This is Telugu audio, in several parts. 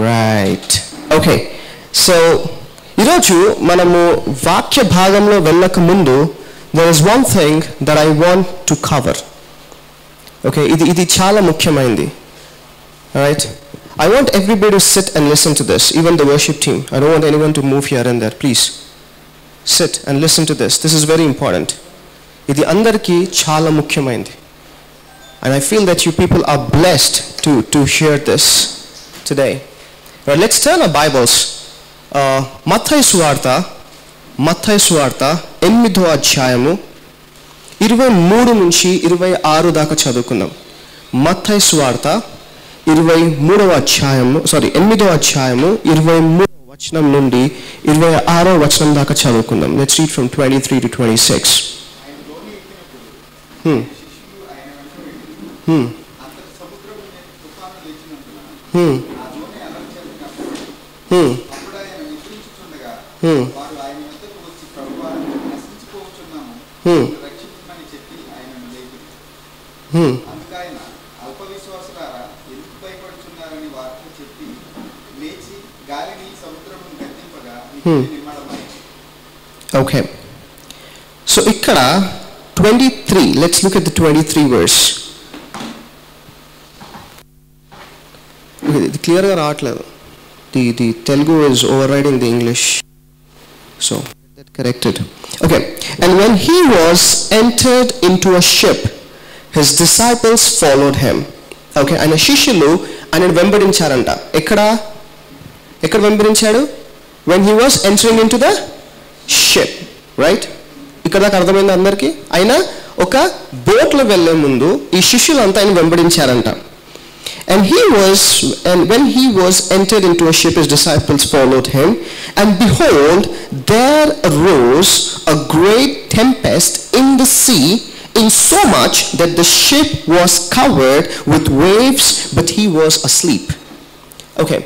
రైట్. ఓకే, సో ఈరోజు మనము వాక్య భాగంలో వెళ్ళక ముందు there is one thing that I want to cover. Okay, ఇది చాలా ముఖ్యమైనది. Alright, I want everybody to sit and listen to this, even the worship team. I don't want anyone to move here and there. Please sit and listen to this. This is very important. ఇది అందరికీ చాలా ముఖ్యమైనది. And I feel that you people are blessed to hear this today. Right, let's turn our Bibles. మత్తయి సువార్త 8వ అధ్యాయము 23 నుంచి 26 దాకా చదువుకుందాం. మత్తయి సువార్త 8వ అధ్యాయము 23వ వచనం నుండి 26వ వచనం దాకా చదువుకుందాం. Let's read from 23 to 26. Okay, so ikkada 23, let's look at the 23 verse. Okay, clear ga raatledu. The Telugu is overriding the English, so get that corrected. Okay, and when he was entered into a ship, his disciples followed him. Okay, and శిష్యులు ఆయన వెంబడించారంట. ఎక్కడ వెంబడించాడు? when he was entering into the ship, right? ఇక్కడ దాకా అర్థమైంది అందరికీ? ఆయన ఒక బోట్లో వెళ్ళే ముందు ఈ శిష్యులంతా ఆయన వెంబడించారంట. And when he was entered into a ship, his disciples followed him. And behold, there arose a great tempest in the sea, in so much that the ship was covered with waves, but he was asleep. Okay,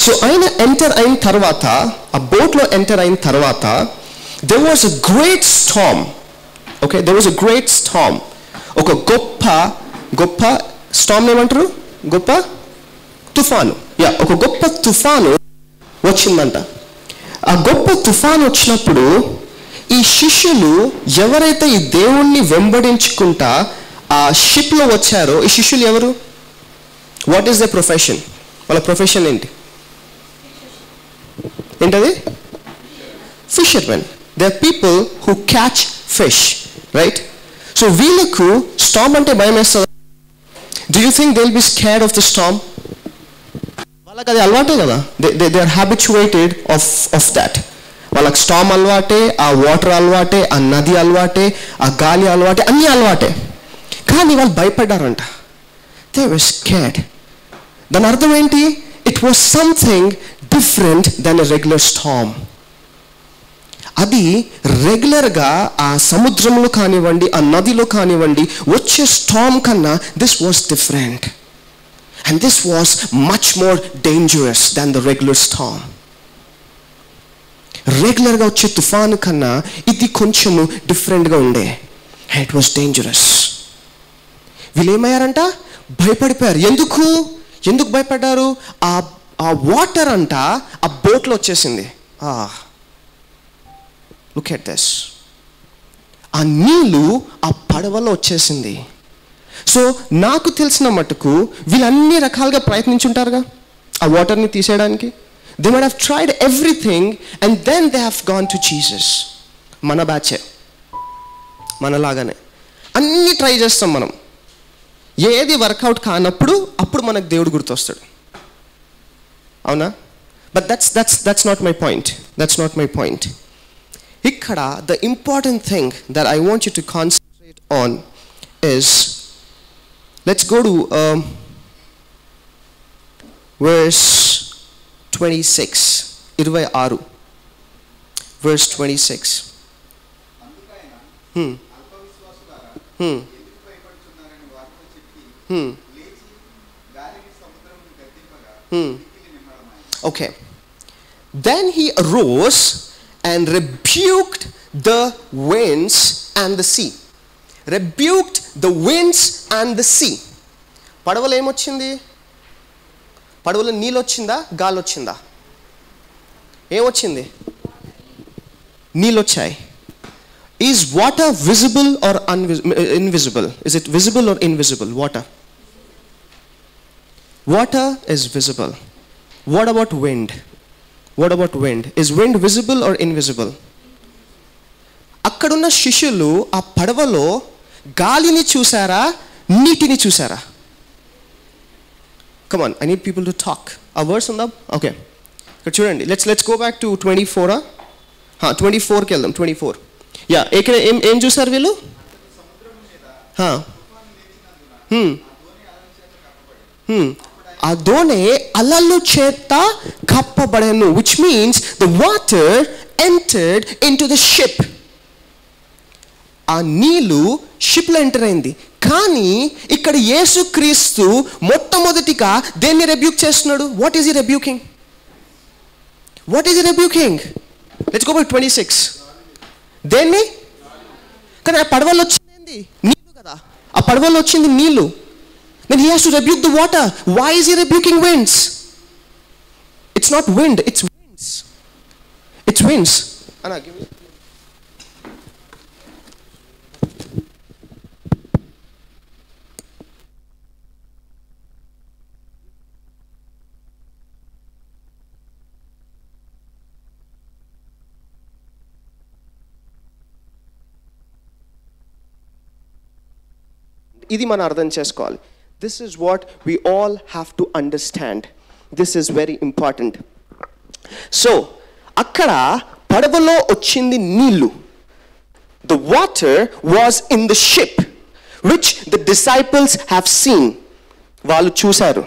so aina enter ayin tarvata, a boat lo enter ayin tarvata, there was a great storm. Okay, there was a great storm. Oka goppa storm emantaru? గొప్ప తుఫాను. ఒక గొప్ప తుఫాను వచ్చిందంట. ఆ గొప్ప తుఫాను వచ్చినప్పుడు ఈ శిష్యులు ఎవరైతే ఈ దేవుణ్ణి వెంబడించుకుంటా ఆ షిప్ లో వచ్చారో ఈ శిష్యులు ఎవరు? What is the profession? వాళ్ళ ప్రొఫెషన్ ఏంటది? Fishermen. They are people who catch fish, right? So వీళ్ళకు స్టార్మ్ అంటే భయం వేస్తుంది. Do you think they'll be scared of the storm? వాళ్ళకి అది అలవాటే కదా. They are habituated of that. వాళ్ళకి స్టార్మ్ అలవాటే, ఆ వాటర్ అలవాటే, ఆ నది అలవాటే, ఆ గాలి అలవాటే, అన్నీ అలవాటే. కానీ వాళ్ళు భయపడ్డారంట. They were scared. దాని అర్థం ఏంటి? It was something different than a regular storm. అది రెగ్యులర్గా ఆ సముద్రంలో కానివ్వండి, ఆ నదిలో కానివ్వండి వచ్చే స్టార్మ్ కన్నా this was different. And this was much more dangerous than the regular Storm. రెగ్యులర్గా వచ్చే తుఫాను కన్నా ఇది కొంచెము డిఫరెంట్గా ఉండే. And it was dangerous. వీళ్ళు ఏమయ్యారంట? భయపడిపోయారు. ఎందుకు భయపడ్డారు? ఆ వాటర్ అంట ఆ బోట్లో వచ్చేసింది. Look at this. ఆ నీళ్ళు ఆ పడవలో వచ్చేసింది. సో నాకు తెలిసిన మటుకు వీళ్ళన్ని రకాలుగా ప్రయత్నించుంటారుగా ఆ వాటర్ని తీసేయడానికి. They might have tried everything and then they have gone to Jesus. మన బ్యాచే, మనలాగానే అన్నీ ట్రై చేస్తాం మనం. ఏది వర్కౌట్ కానప్పుడు అప్పుడు మనకు దేవుడు గుర్తొస్తాడు, అవునా? But that's not my point. That's not my point. ఇక్కడ the important thing that I want you to concentrate on is, let's go to verse 26. Verse 26. Okay. Then he arose and rebuked the winds and the sea. Rebuked the winds and the sea. పడవలో ఏమొచ్చింది? పడవలో నీళ్ళు వచ్చిందా, గాలి వచ్చిందా? ఏమొచ్చింది? నీళ్ళు వచ్చాయి. Is water visible are invisible? Is it visible are invisible? Water is visible. What about wind? What about wind? Is wind visible or invisible? అక్కడున్న శిష్యులు ఆ పడవలో గాలిని చూసారా, నీటిని చూసారా? Come on, I need people to talk. A verse ఉందా? Okay. ఇక్కడ చూడండి. Let's go back to 24. 24కి వెళ్దాం. 24. యా, ఇక్కడ ఏం చూసారు వీళ్ళు? ఆ దోణి అలల చేత కప్పబడెను, which means the water entered into the ship. ఆ నీళ్లు షిప్లో ఎంటర్ అయింది. కానీ ఇక్కడ యేసుక్రీస్తు మొట్టమొదటిగా దేన్ని రెబ్యూక్ చేస్తున్నాడు? What is he rebuking? Let's go by 26. దేన్ని? కానీ ఆ పడవలో వచ్చింది నీళ్లు కదా, ఆ పడవలో వచ్చింది నీళ్లు. Then he has to rebuke the water. Why is he rebuking winds? It's not wind, it's winds. It's winds. Anna, give me. ఇది మనం అర్థం చేసుకోవాలి. This is what we all have to understand. This is very important. So, అక్కడ పడవలో వచ్చింది నీళ్లు. The water was in the ship, which the disciples have seen. వాళ్ళు చూశారు,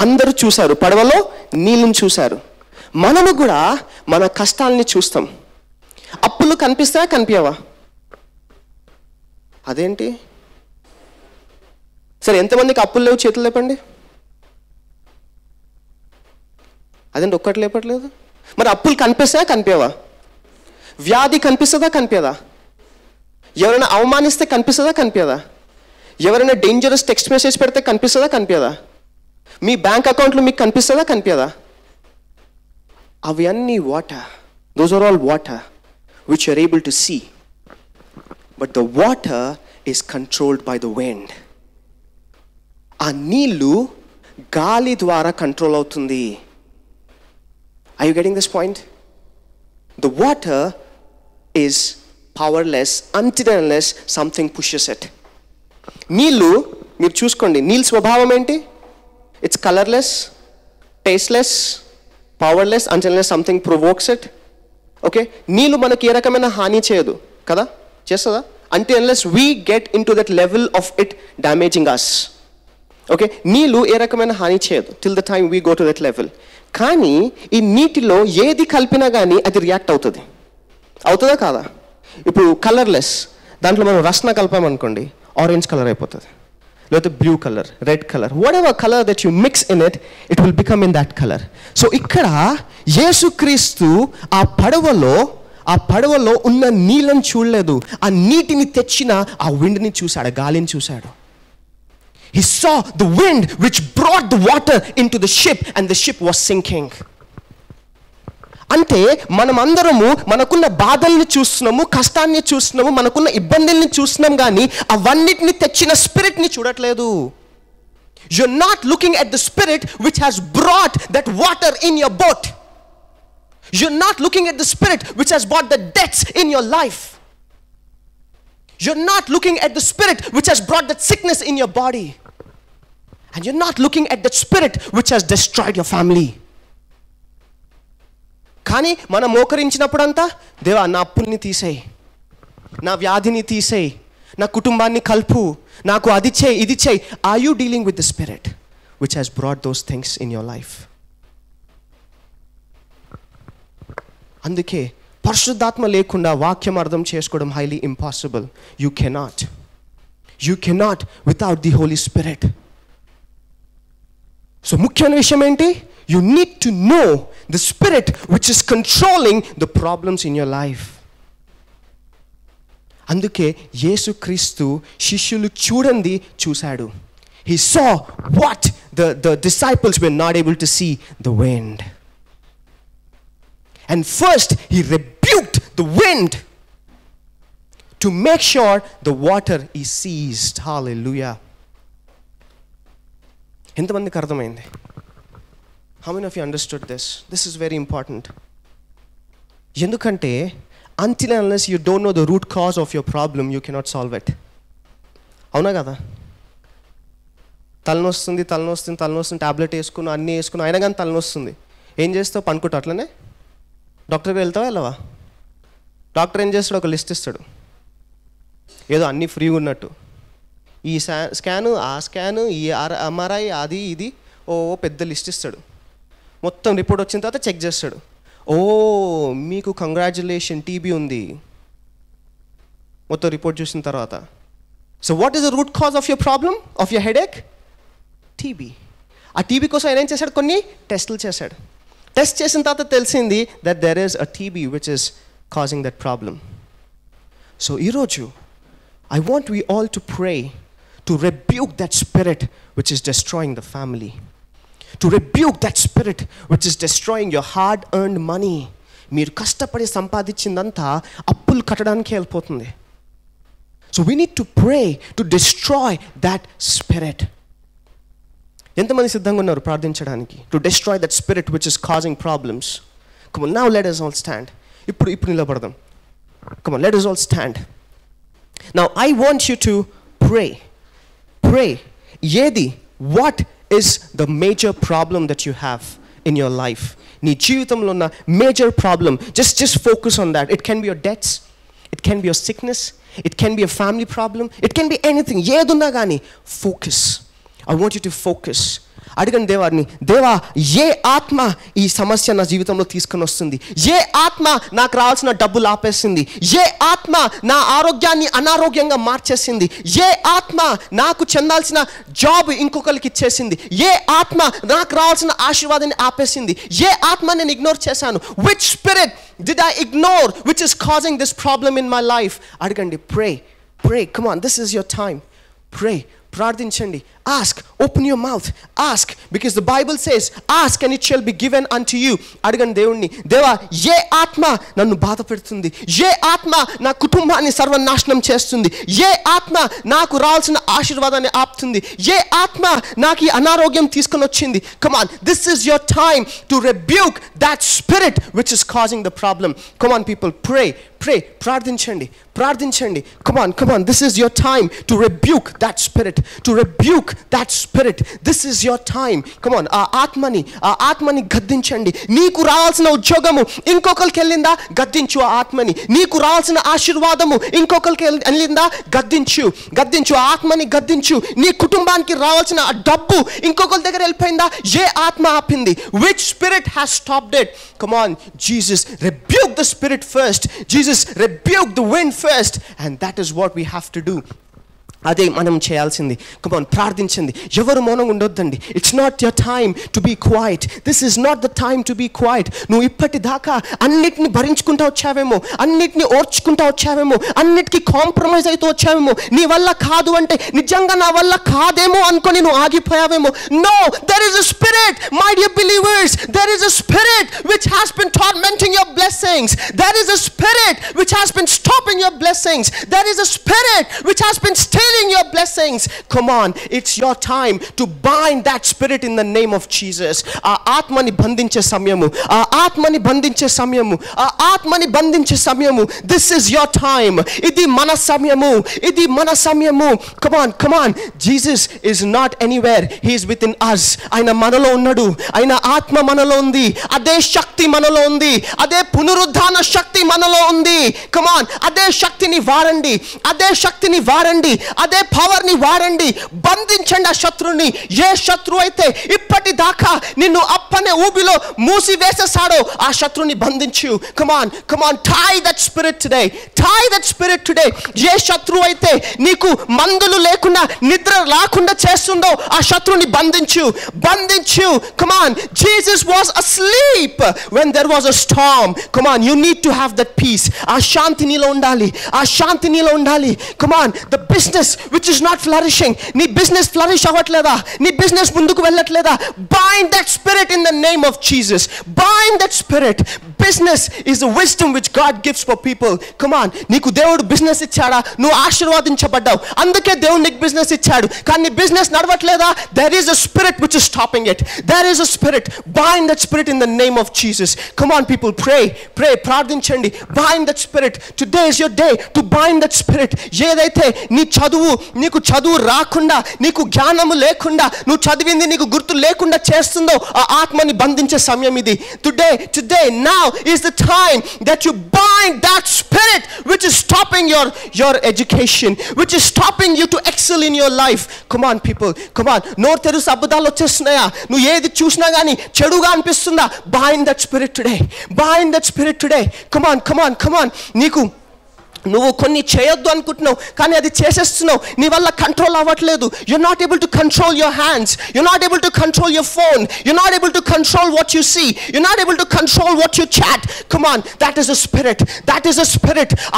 అందరూ చూశారు, పడవలో నీళ్ళని చూశారు. మనము కూడా మన కష్టాలని చూస్తాం. అప్పులు కనిపిస్తాయా, కనిపించవా? అదేంటి? సరే, ఎంతమందికి అప్పులు లేవు చేతులు లేపండి. అదేంటి ఒక్కటి లేపట్లేదు? మరి అప్పులు కనిపిస్తాయా, కనిపించవా? వ్యాధి కనిపిస్తుందా, కనిపించదా? ఎవరైనా అవమానిస్తే కనిపిస్తుందా, కనిపించదా? ఎవరైనా డేంజరస్ టెక్స్ట్ మెసేజ్ పెడితే కనిపిస్తుందా, కనిపించదా? మీ బ్యాంక్ అకౌంట్లో మీకు కనిపిస్తుందా, కనిపించదా? అవి అన్నీ water. Those are all water which you are able to see. But the water is controlled by the wind. ఆ నీళ్లు గాలి ద్వారా కంట్రోల్ అవుతుంది. Are you getting this point? The water is powerless until and unless something pushes it. నీళ్లు మీరు చూసుకోండి, నీళ్ళ స్వభావం ఏంటి? It's colorless, tasteless, powerless until unless something provokes it. Okay? నీళ్లు మనకి ఏ రకమైన హాని చేయదు కదా, చేస్తుందా? Until unless we get into that level of it damaging us. Okay, నీళ్ళు ఏ రకమైన హాని చేయదు till the time we go to that level. కానీ ఈ నీటిలో ఏది కలిపినా కానీ అది రియాక్ట్ అవుతుంది. అవుతుందా కాదా? ఇప్పుడు కలర్లెస్ దాంట్లో మనం రస్న కలిపామనుకోండి, ఆరెంజ్ కలర్ అయిపోతుంది, లేకపోతే blue colour, red colour, what ever colour that you mix in it, it will become in that colour. So ఇక్కడ యేసుక్రీస్తు ఆ పడవలో ఉన్న నీళ్ళని చూడలేదు, ఆ నీటిని తెచ్చిన ఆ విండ్ని చూశాడు, గాలిని చూశాడు. He saw the wind which brought the water into the ship and the ship was sinking. అంటే మనమందరము మనకున్న బాధల్ని చూస్తున్నాము, కష్టాన్ని చూస్తున్నాము, మనకున్న ఇబ్బందుల్ని చూస్తున్నాం, కానీ అవన్నిటిని తెచ్చిన స్పిరిట్ని చూడట్లేదు. You're not looking at the spirit which has brought that water in your boat. You're not looking at the spirit which has brought the debts in your life. You're not looking at the spirit which has brought that sickness in your body. And you're not looking at that spirit which has destroyed your family. కానీ మనం మోకరించినప్పుడంతా, దేవా నా అప్పుల్ని తీసేయి, నా వ్యాధిని తీసేయి, నా కుటుంబాన్ని కలుపు, నాకు అది చేయి, ఇది చేయి. Are you dealing with the spirit which has brought those things in your life? అందుకే పరిశుద్ధాత్మ లేకుండా వాక్యం అర్థం చేసుకోవడం highly impossible. You cannot without the holy spirit. So ముఖ్యమైన విషయం ఏంటి? You need to know the spirit which is controlling the problems in your life. అందుకే యేసుక్రీస్తు శిష్యులు చూడండి చూశాడు. he saw what the disciples were not able to see, the wind. And first he rebuked the wind to make sure the water is ceased. Hallelujah. ఎంతమందికి అర్థమైంది? How many of you understood this? This is very important. ఎందుకంటే until and unless you don't know the root cause of your problem, you cannot solve it. అవునా కదా? తలనొస్తుంది టాబ్లెట్ వేసుకుని అన్నీ వేసుకుని అయినా కానీ తలనొస్తుంది. ఏం చేస్తావు? పనుకుంటావు అట్లనే? డాక్టర్కి వెళ్తావా వెళ్ళవా? డాక్టర్ ఏం చేస్తాడు? ఒక లిస్ట్ ఇస్తాడు, ఏదో అన్నీ ఫ్రీగా ఉన్నట్టు. ఈ స్కాను, ఆ స్కాను, ఈ ఎంఆర్ఐ, అది ఇది, ఓ పెద్ద లిస్ట్ ఇస్తాడు. మొత్తం రిపోర్ట్ వచ్చిన తర్వాత చెక్ చేస్తాడు. ఓ మీకు కంగ్రాచులేషన్, టీబీ ఉంది. మొత్తం రిపోర్ట్ చూసిన తర్వాత, so what is the root cause of your problem, of your headache? TB. ఆ టీబీ కోసం ఆయన ఏం చేశాడు? కొన్ని టెస్టులు చేశాడు. టెస్ట్ చేసిన తర్వాత తెలిసింది that there is a TB which is causing that problem. So ఈరోజు I want we all to pray to rebuke that spirit which is destroying the family. To rebuke that spirit which is destroying your hard-earned money. మీరు కష్టపడి సంపాదించిందంతా అప్పులు కట్టడానికి వెళ్ళిపోతుంది. So we need to pray to destroy that spirit. ఎంతమంది సిద్ధంగా ఉన్నారు ప్రార్థించడానికి? To destroy that spirit which is causing problems. Come on, now let us all stand. ఇప్పుడు నిలబడదాం. Come on, let us all stand. Now I want you to pray. What is the major problem that you have in your life? నీ జీవితంలో ఉన్న major problem, just focus on that. It can be your debts, it can be your sickness, it can be a family problem, it can be anything. ఏదున్నా కానీ focus. I want you to focus. అడగండి దేవాన్ని, దేవా ఏ ఆత్మ ఈ సమస్య నా జీవితంలో తీసుకొని వస్తుంది? ఏ ఆత్మ నాకు రావాల్సిన డబ్బులు ఆపేసింది? ఏ ఆత్మ నా ఆరోగ్యాన్ని అనారోగ్యంగా మార్చేసింది? ఏ ఆత్మ నాకు చెందాల్సిన జాబ్ ఇంకొకరికి ఇచ్చేసింది? ఏ ఆత్మ నాకు రావాల్సిన ఆశీర్వాదాన్ని ఆపేసింది? ఏ ఆత్మ నేను ఇగ్నోర్ చేశాను? Which spirit did I ignore which is causing this problem in my life? అడగండి. Pray. Come on, this is your time. Pray. ప్రార్థించండి. Ask, open your mouth, ask, because the Bible says, ask and it shall be given unto you. అడగండి దేవుణ్ణి, దేవా ఏ ఆత్మ నన్ను బాధ పెడుతుంది? ఏ ఆత్మ నా కుటుంబాన్ని సర్వనాశనం చేస్తుంది? ఏ ఆత్మ నాకు రావాల్సిన ఆశీర్వాదాన్ని ఆపుతుంది? ఏ ఆత్మ నాకు ఈ అనారోగ్యం తీసుకొని వచ్చింది? Come on, this is your time to rebuke that spirit which is causing the problem. Come on people, pray. ప్రార్థించండి. Come on, this is your time to rebuke that spirit, to rebuke that spirit. This is your time. Come on, ఆ ఆత్మని గద్దించండి. నీకు రావాల్సిన ఉద్యోగము ఇంకొకరికి వెళ్ళిందా? గద్దించు ఆ ఆత్మని. నీకు రావాల్సిన ఆశీర్వాదము ఇంకొకరికి వెళ్ళిందా? గద్దించు ఆ ఆత్మని గద్దించు. నీ కుటుంబానికి రావాల్సిన ఆ డబ్బు ఇంకొకరి దగ్గర వెళ్ళిపోయిందా? ఏ ఆత్మ ఆపింది? Which spirit has stopped it? Come on, Jesus, rebuke the spirit first. Jesus, rebuke the wind first, and that is what we have to do. అదే మనం చేయాల్సింది. Come on, ప్రార్థించండి. ఎవరు మౌనంగా ఉండొద్దండి. It's not your time to be quiet. This is not the time to be quiet. నువ్వు ఇప్పటిదాకా అన్నిటిని భరించుకుంటూ వచ్చావేమో, అన్నిటిని ఓర్చుకుంటూ వచ్చావేమో, అన్నిటికీ కాంప్రమైజ్ అవుతూ వచ్చావేమో. నీ వల్ల కాదు అంటే నిజంగా నా వల్ల కాదేమో అనుకొని నువ్వు ఆగిపోయావేమో. No, there is a spirit, my dear believers, there is a spirit which has been tormenting your blessings. There is a spirit which has been stopping your blessings. There is a spirit which has been stealing your blessings. Come on, it's your time to bind that spirit in the name of Jesus. ఆ ఆత్మని బంధించే సమయము. This is your time. ఇది మన సమయము. Come on. Jesus is not anywhere. He is within us. ఆయన మనలో ఉన్నాడు. ఆయన ఆత్మ మనలో ఉంది. అదే శక్తి మనలో ఉంది. అదే పునరుద్ధాన శక్తి మనలో ఉంది. Come on, అదే శక్తిని వాడండి. అదే పవర్ ని వాడండి. బంధించండి ఆ శత్రుని. ఏ శత్రువు అయితే ఇప్పటిదాకా నిన్ను అప్పనే ఊబిలో మూసివేసేసాడో ఆ శత్రుని బంధించు. Come on, tie that spirit today. ఏ శత్రువు అయితే నీకు మందులు లేకుండా నిద్ర రాకుండా చేస్తుందో ఆ శత్రుని బంధించు. Come on, Jesus was asleep when there was a storm. Come on, you need to have that peace. ఆ శాంతి నీలో ఉండాలి, ఆ శాంతి నీలో ఉండాలి. Come on, the business which is not flourishing, నీ business flourish అవ్వట్లేదా, నీ business ముందుకు వెళ్ళట్లేదా, bind that spirit in the name of Jesus. Bind that spirit. Business is the wisdom which God gives for people. Come on, నీకు దేవుడు బిజినెస్ ఇచ్చాడా, నువ్వు ఆశీర్వాదించబడ్డావు, అందుకే దేవుడు నీకు బిజినెస్ ఇచ్చాడు, కానీ నీ business నడవట్లేదా, there is a spirit which is stopping it. There is a spirit. Bind that spirit in the name of Jesus. Come on people, pray, ప్రార్థించండి. Bind that spirit. Today is your day to bind that spirit. ఏదైతే నీకు చదువు రాకుండా, నీకు జ్ఞానము లేకుండా, నువ్వు చదివింది నీకు గుర్తు లేకుండా చేస్తుందో ఆ ఆత్మని బంధించే సమయం ఇది. Today, now is the time that you bind that spirit which is stopping your education, which is stopping you to excel in your life. Come on people, come on. నోరు తెరుసు అబద్ధాలు వచ్చేస్తున్నాయా, నువ్వు ఏది చూసినా కానీ చెడుగా అనిపిస్తుందా, bind that spirit today. Bind that spirit today. Come on. నువ్వు కొన్ని చేయొద్దు అనుకుంటున్నావు, కానీ అది చేసేస్తున్నావు, నీ వల్ల కంట్రోల్ అవ్వట్లేదు. You're not able to control your hands, you're not able to control your phone, you're not able to control what you see, you're not able to control what you chat. Come on, that is a spirit.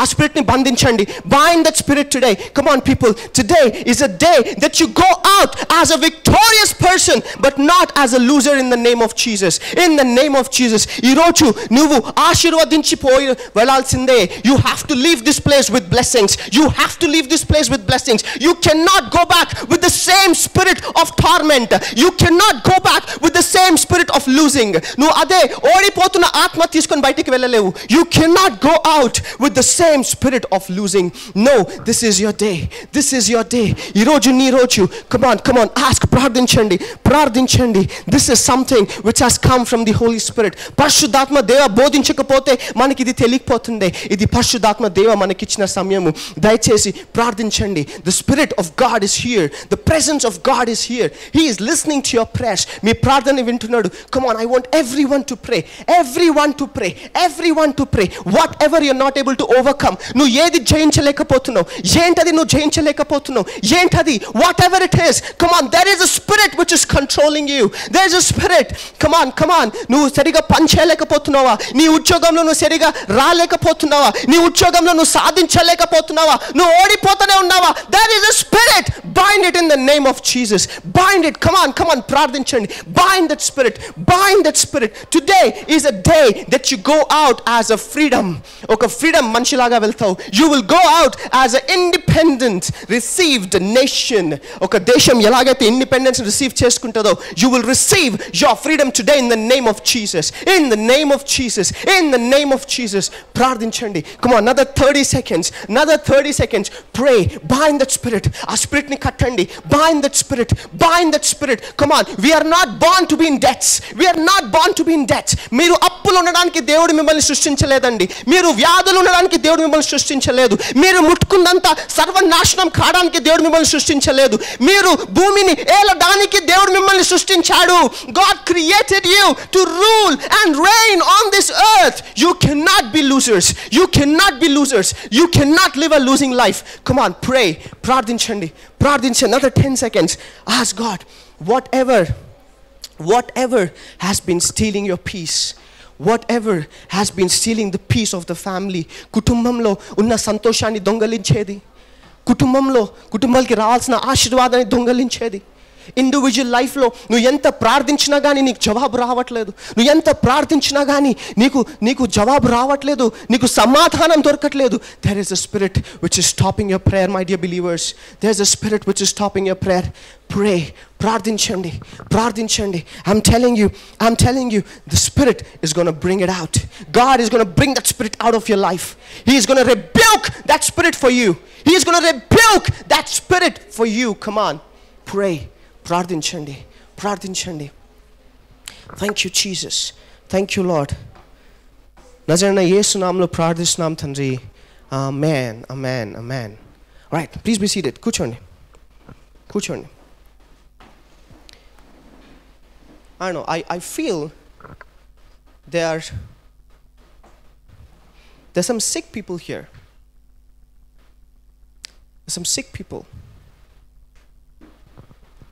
ఆ spirit ని బంధించండి. Bind that spirit today. Come on people, today is a day that you go out as a victorious person but not as a loser in the name of Jesus. In the name of Jesus. ఈ రోజు నువ్వు ఆశీర్వదించి పోయి వెళ్ళాల్సిందే. You have to leave this place with blessings. You have to leave this place with blessings. You cannot go back with the same spirit of torment. You cannot go back with the same spirit of losing. నువ్వు అదే ఓడిపోతున్న ఆత్మ తీసుకొని బయటికి వెళ్ళలేవు. You cannot go out with the same spirit of losing. No, this is your day. This is your day. ఈ రోజు నీ రోజు. Come on. Ask, ప్రార్థించండి. This is something which has come from the Holy Spirit. పరిశుద్ధాత్మ దేవ బోధించకపోతే మనకి ఇది తెలియకపోతుండే. ఇది పరిశుద్ధాత్మ దేవ మనకిచ్చిన సమయము. దయచేసి ప్రార్థించండి. The spirit of God is here. The presence of God is here. He is listening to your prayers. మీ ప్రార్థన వింటున్నాడు. Come on, I want everyone to pray. Everyone to pray. Whatever you're not able to overcome, నువ్వు ఏది జయించలేకపోతున్నావు, ఏంటది నువ్వు జయించలేకపోతున్నావు, ఏంటది, whatever it is, come on, there is a spirit which is controlling you. There is a spirit. Come on. నువ్వు సరిగా పని చేయలేకపోతున్నావా, నీ ఉద్యోగంలో నువ్వు సరిగా రాలేకపోతున్నావా, నీ ఉద్యోగంలో నువ్వు సాధించలేకపోతున్నావా, నువ్వు ఓడిపోతూనే ఉన్నావా, there is a spirit. Bind it in the name of Jesus. Bind it. Come on, ప్రార్థించండి. Bind that spirit. Today is a day that you go out as a freedom. ఒక ఫ్రీడమ్ మనిషిలాగా వెళ్తావు. You will go out as an independent received nation. ఒక దేశం ఎలాగైతే ఇండిపెండెన్స్ రిసీవ్ చేసుకుంటుందో, you will receive your freedom today in the name of Jesus. In the name of Jesus. ప్రార్థించండి. Come on, another 30 seconds. Pray. Bind that spirit. ఆ spirit ని కట్టండి. Bind that spirit. Come on, we are not born to be in debts. మీరు అప్పులు ఉండడానికి దేవుడు మిమ్మల్ని సృష్టించలేదండి. మీరు వ్యాధులు ఉండడానికి దేవుడు మిమ్మల్ని సృష్టించలేదు. మీరు ముట్టుకున్నంత సర్వనాశనం కావడానికి దేవుడు మిమ్మల్ని సృష్టించలేదు. మీరు భూమిని ఏలడానికి దేవుడు మిమ్మల్ని సృష్టించాడు. God created you to rule and reign on this earth. You cannot be losers. You cannot live a losing life. Come on, pray. ప్రార్థించండి. Another 10 seconds. Ask God, whatever has been stealing your peace, whatever has been stealing the peace of the family, కుటుంబంలో ఉన్న సంతోషాన్ని దొంగలించేది, కుటుంబాలకి రావాల్సిన ఆశీర్వాదాన్ని దొంగలించేది, ఇండివిజువల్ లైఫ్లో నువ్వు ఎంత ప్రార్థించినా కానీ నీకు జవాబు రావట్లేదు, నువ్వు ఎంత ప్రార్థించినా కానీ నీకు జవాబు రావట్లేదు, నీకు సమాధానం దొరకట్లేదు. There is a spirit which is stopping your prayer, my dear believers. There is a spirit which is stopping your prayer. Pray. ప్రార్థించండి. I'm telling you, the spirit is going to bring it out. God is going to bring that spirit out of your life. He is going to rebuke that spirit for you. He is going to rebuke that spirit for you. Come on, pray. ప్రార్థించండి. Thank you Jesus. Thank you Lord. నజరేయుడైన యేసు నామములో ప్రార్థిస్తున్నాం తండ్రి. Amen. Right, please be seated. కూర్చోండి. I know, I feel there's some sick people here. There's some sick people.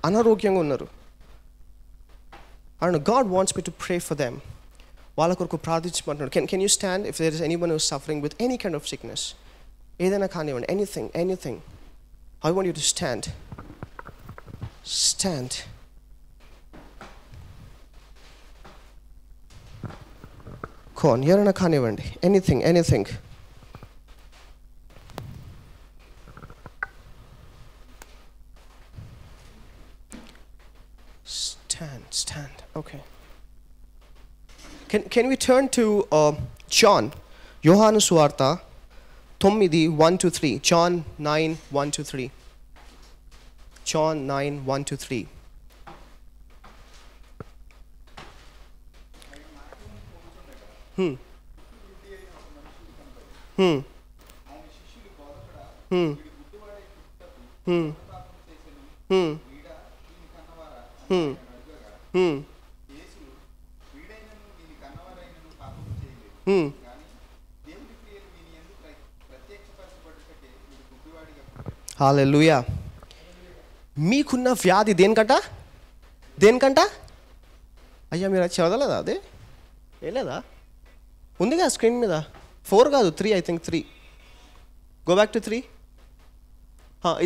అనారోగ్యంగా ఉన్నారు. I know God wants me to pray for them. వాళ్ళ కొరకు ప్రార్థించమంటున్నాడు. Can you stand if there is anyone who is suffering with any kind of sickness? ఏదైనా కానివ్వండి, anything. I want you to stand. ఎవరైనా కానివ్వండి, anything. Stand. Okay. Can we turn to John? యోహాను సువార్త 9:1-3. John 9:1-3. John 9:1-3. హల్లెలూయా. మీకున్న వ్యాధి దేనికంట? అయ్యా మీరు అది చదవలేదా? అదే వేయలేదా? ఉందిగా స్క్రీన్ మీద. 4 కాదు 3, I think 3. Go back to 3.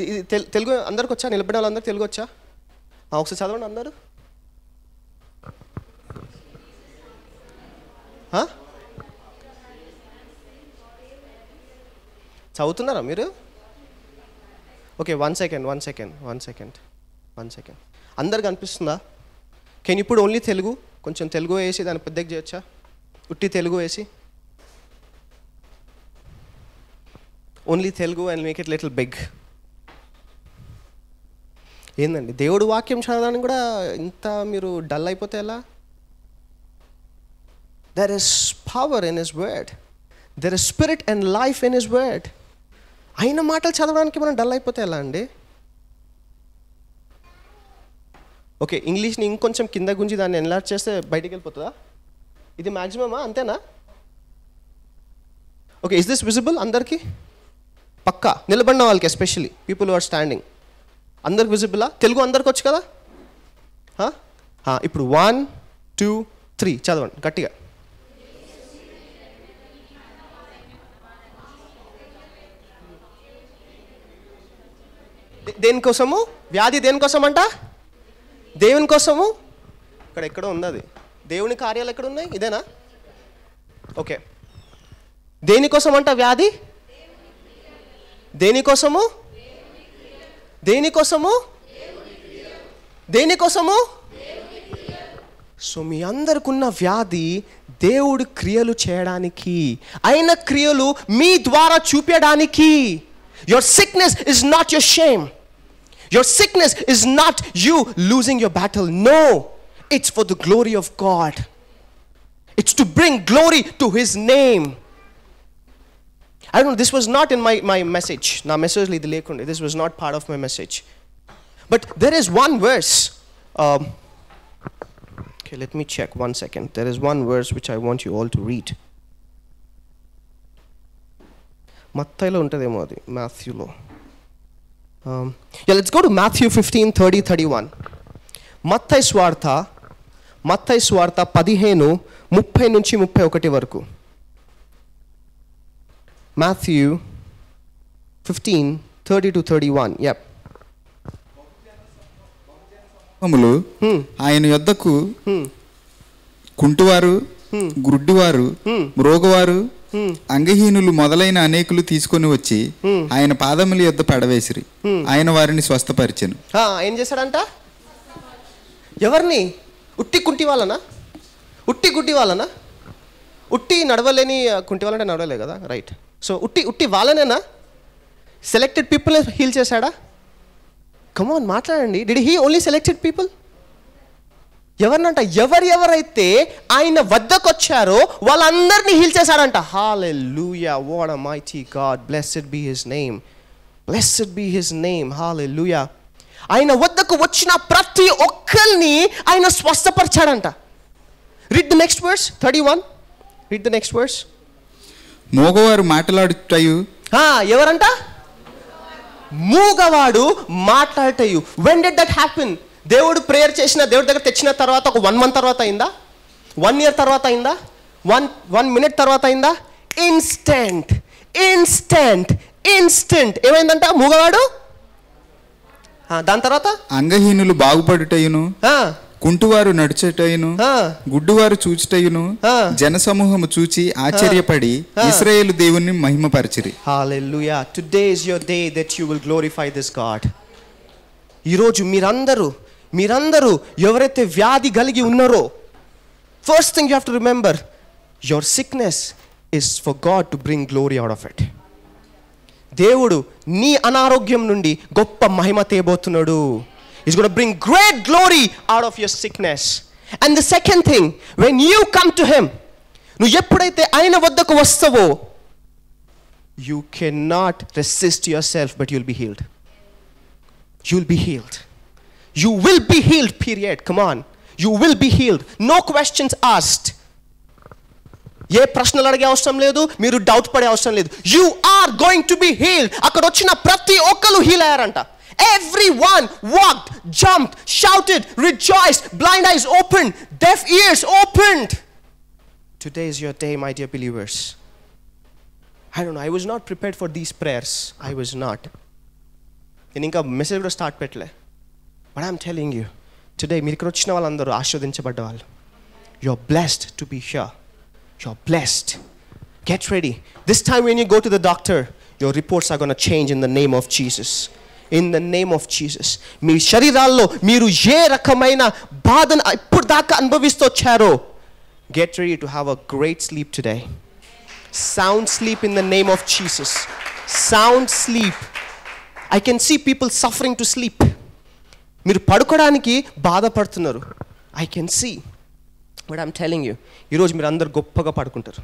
ఇది తెలుగు అందరికి వచ్చా? నిలబడిన వాళ్ళందరూ తెలుగు వచ్చా? ఒకసారి చదవండి అందరూ. చదువుతున్నారా మీరు? Okay, one second. అందరికి అనిపిస్తుందా? కెన్ ఇప్పుడు ఓన్లీ తెలుగు? కొంచెం తెలుగు వేసి దాన్ని పెద్దగా చేయొచ్చా? ఉట్టి తెలుగు వేసి only Telugu and make it little big. ఏందండి దేవుడు వాక్యం చదవడానికి కూడా ఇంత మీరు డల్ అయిపోతే ఎలా? There is power in His word. There is spirit and life in His word. అయిన మాటలు చదవడానికి మనం డల్ అయిపోతే ఎలా అండి? ఓకే, ఇంగ్లీష్ని ఇంకొంచెం కింద గుంచి దాన్ని ఎన్లార్జ్ చేస్తే బయటికి వెళ్ళిపోతుందా? ఇది మ్యాక్సిమమా? అంతేనా? ఓకే, ఇస్ దిస్ విజిబుల్ అందరికీ? పక్కా నిలబడిన వాళ్ళకి, especially people who are standing, అందరికి విజిబులా? తెలుగు అందరికి వచ్చు కదా? ఇప్పుడు 1, 2, 3 చదవండి గట్టిగా. దేనికోసము వ్యాధి? దేనికోసం అంట? దేవుని కోసము. ఇక్కడ ఎక్కడో ఉంది అది. దేవుని కార్యాలు ఎక్కడ ఉన్నాయి? ఇదేనా? ఓకే, దేనికోసం అంట వ్యాధి? దేనికోసము? సో మీ అందరికున్న వ్యాధి దేవుడి క్రియలు చేయడానికి, ఆయన క్రియలు మీ ద్వారా చూపించడానికి. Your sickness is not your shame. Your sickness is not you losing your battle. No, it's for the glory of God. It's to bring glory to His name. I don't know, this was not in my message. Na message li lekunde. This was not part of my message. But there is one verse. Okay, let me check 1 second. There is one verse which I want you all to read. మత్తయిలో ఉంటుందేమో అది, మాథ్యూలో. Let's go to Matthew 15:30-31. మత్తయి స్వార్త 15:30-31 వరకు. మాథ్యూ 15:30-31. యప్. ఆయన యొద్దకు కుంటివారు, గుడ్డివారు, మ్రోగవారు, అంగహీనులు మొదలైన అనేకులు తీసుకొని వచ్చి ఆయన పాదముల యొద్ద పడవేసిరి. ఆయన వారిని స్వస్థపరిచెను. ఏం చేశాడంట? ఎవరిని? ఉట్టి కుంటి వాళ్ళనా? ఉట్టి గుడ్డి వాళ్ళనా? ఉట్టి నడవలేని కుంటి వాళ్ళంటే నడవలే కదా, రైట్. సో ఉట్టి వాళ్ళనేనా? సెలెక్టెడ్ పీపుల్ హీల్ చేశాడా? కమాన్ మాట్లాడండి. Did he only selected people? ఎవరినంట? ఎవరైతే ఆయన వద్దకు వచ్చారో వాళ్ళందరినీ హీల్ చేశాడంట. Hallelujah, what a mighty God, blessed be his name, hallelujah. ఆయన వద్దకు వచ్చిన ప్రతి ఒక్కరిని ఆయన స్వస్థపరిచాడంట. Read the next verse 31. Read the next verse. మూగవారు మాట్లాడుటయు. ఎవరంట? మూగవాడు మాట్లాడటయు. When did that happen? దేవుడు ప్రేయర్ చేసిన, దేవుడి దగ్గర తెచ్చిన తర్వాత ఒక 1 month తర్వాత అయిందా? 1 year తర్వాత అయిందా? 1 minute తర్వాత అయిందా? ఇన్స్టెంట్ ఇన్స్టెంట్ ఇన్స్టెంట్ ఏమైందంట? మూగవాడు దాని తర్వాత అంగహీనులు బాగుపడుటయును, కుంటువారు నడుచుటయును, గుడ్డువారు చూచుటయును, జనసమూహము చూచి ఆశ్చర్యపడి ఇశ్రాయేలు దేవుని మహిమపరచిరి. Hallelujah. Today is your day that you will glorify this God. ఈరోజు మీరందరూ ఎవరైతే వ్యాధి కలిగి ఉన్నారో, first thing you have to remember, your sickness is for God to bring glory out of it. దేవుడు నీ అనారోగ్యం నుండి గొప్ప మహిమ తేబోతున్నాడు. He's going to bring great glory out of your sickness. And the second thing, when you come to him, నువ్వు ఎప్పుడైతే ఆయన వద్దకు వస్తావో, you cannot resist yourself, but you'll be healed. You'll be healed. You will be healed, period. Come on. You will be healed. No questions asked. ఏ ప్రశ్నలు అడిగే అవసరం లేదు, మీరు డౌట్ పడే అవసరం లేదు. You are going to be healed. అక్కడ వచ్చిన ప్రతి ఒక్కరు heal అయ్యారంట. Everyone walked, jumped, shouted, rejoiced, blind eyes opened, deaf ears opened. Today is your day, my dear believers. I don't know, I was not prepared for these prayers. I was not. నేను ఇంకా మెసేజ్ కూడా స్టార్ట్ పెట్టలే. But I'm telling you, today మీరు ఇక్కడ వచ్చిన వాళ్ళందరూ ఆశీర్వదించబడ్డ వాళ్ళు. You're blessed to be here. You're blessed. Get ready. This time when you go to the doctor, your reports are going to change in the name of Jesus. In the name of Jesus. మీ శరీరాల్లో మీరు ఏ రకమైన బాధను ఇప్పుడు దాకా అనుభవిస్తూ వచ్చారో, get ready to have a great sleep today. Sound sleep in the name of Jesus. Sound sleep. I can see people suffering to sleep. మీరు పడుకోవడానికి బాధపడుతున్నారు. I can see. But I'm telling you, ఈరోజు మీరు అందరు గొప్పగా పడుకుంటారు.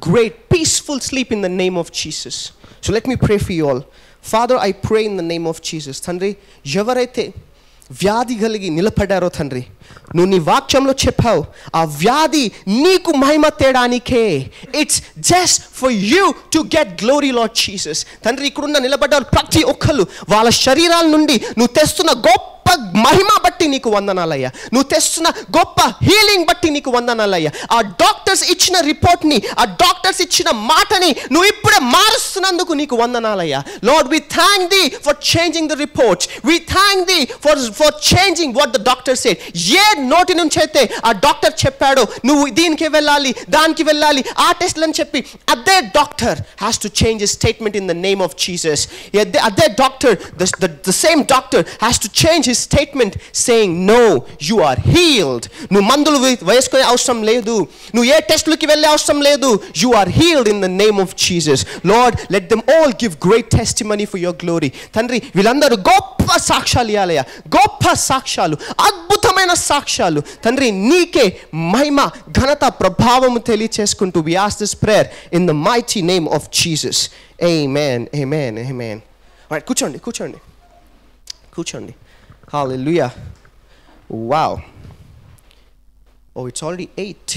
Great peaceful sleep in the name of Jesus. So let me pray for you all. Father, I pray in the name of Jesus. తండ్రి, ఎవరైతే వ్యాధి కలిగి నిలబడ్డారో తండ్రి, నువ్వు నీ వాక్యంలో చెప్పావు, ఆ వ్యాధి నీకు మహిమ తేడానికే. It's just for you to get glory Lord Jesus. తండ్రి, ఇక్కడున్న నిలబడ్డారు ప్రతి ఒక్కరు వాళ్ళ శరీరాల నుండి నువ్వు తెస్తున్న గొప్ప మహిమ బట్టి నీకు వందనాలయ్యా. నువ్వు తెస్తున్న గొప్ప హీలింగ్ బట్టి నీకు వందనాలయ్యా. ఆ డాక్టర్స్ ఇచ్చిన రిపోర్ట్ని, ఆ డాక్టర్స్ ఇచ్చిన మాటని నువ్వు ఇప్పుడే మారుస్తున్నందుకు నీకు వందనాలయ్యా. Lord, we thank thee for changing the reports. We thank thee for changing what the doctor said. ఏ నోటి నుంచి అయితే ఆ డాక్టర్ చెప్పాడో నువ్వు దీనికి వెళ్ళాలి, దానికి వెళ్ళాలి, ఆ టెస్ట్లు అని చెప్పి, అదే doctor has to change his statement in the name of Jesus. అదే doctor, the same doctor has to change his statement saying, no, you are healed. నువ్వు మందులు వేసుకునే అవసరం లేదు, నువ్వు ఏ టెస్ట్లకి వెళ్ళే అవసరం లేదు. You are healed in the name of Jesus. Lord, let them all give great testimony for your glory. తండ్రి, వీళ్ళందరూ గొప్ప సాక్ష్యాలు ఇవ్వాలయ్యా, గొప్ప సాక్ష్యాలు, అద్భుతమైన సాక్ష్యాలు. తండ్రి, నీకే మహిమ, ఘనత, ప్రభావము తెలియచేసుకుంటూ we ask this prayer in the mighty name of Jesus. Amen, amen, amen. Alright, కూర్చోండి. Hallelujah. Wow. Oh, it's already 8.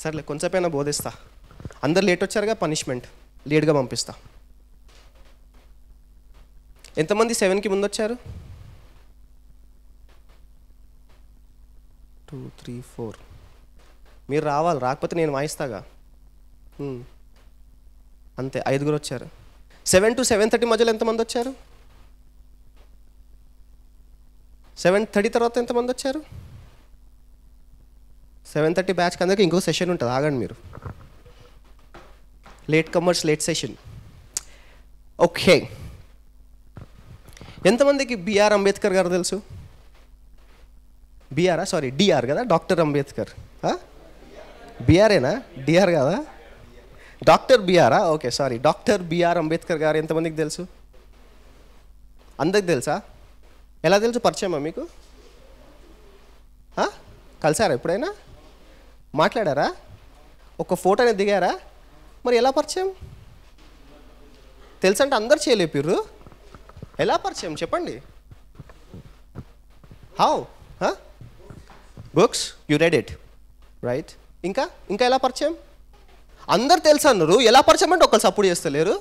సర్లే, కొంచెంసేపైనా బోధిస్తా. అందరు లేట్ వచ్చారుగా, పనిష్మెంట్ లేట్గా పంపిస్తా. ఎంతమంది 7కి ముందు వచ్చారు? 2, 3, 4. మీరు రావాలి, రాకపోతే నేను వాయిస్తాగా. అంతే, 5 వచ్చారు. 7 to 7:30 మధ్యలో ఎంతమంది వచ్చారు? 7:30 తర్వాత ఎంతమంది వచ్చారు? 7:30 బ్యాచ్ అందరికి ఇంకో సెషన్ ఉంటుంది, ఆగండి మీరు. Late comers, late session. Okay, ఎంతమందికి బిఆర్ అంబేద్కర్ గారు తెలుసు? డిఆర్ కదా, డాక్టర్ అంబేద్కర్. బిఆర్ఏనా, డిఆర్ కదా? డాక్టర్ బిఆరా? Okay, sorry, doctor BR Ambedkar garu ఎంతమందికి తెలుసు? అందరికి తెలుసా? ఎలా తెలుసు? పరిచయమా మీకు? కలిసారా ఎప్పుడైనా? మాట్లాడారా? ఒక ఫోటోని దిగారా? మరి ఎలా పరిచయం? తెలుసంటే అందరు చేయలేపిర్రు, ఎలా పరిచయం చెప్పండి? How? Books, you read it, right? ఇంకా ఎలా పరిచయం? అందరు తెలుసు అన్నారు, ఎలా పరిచయం అంటే ఒకళ్ళు సపోర్ట్ చేస్తలేరు.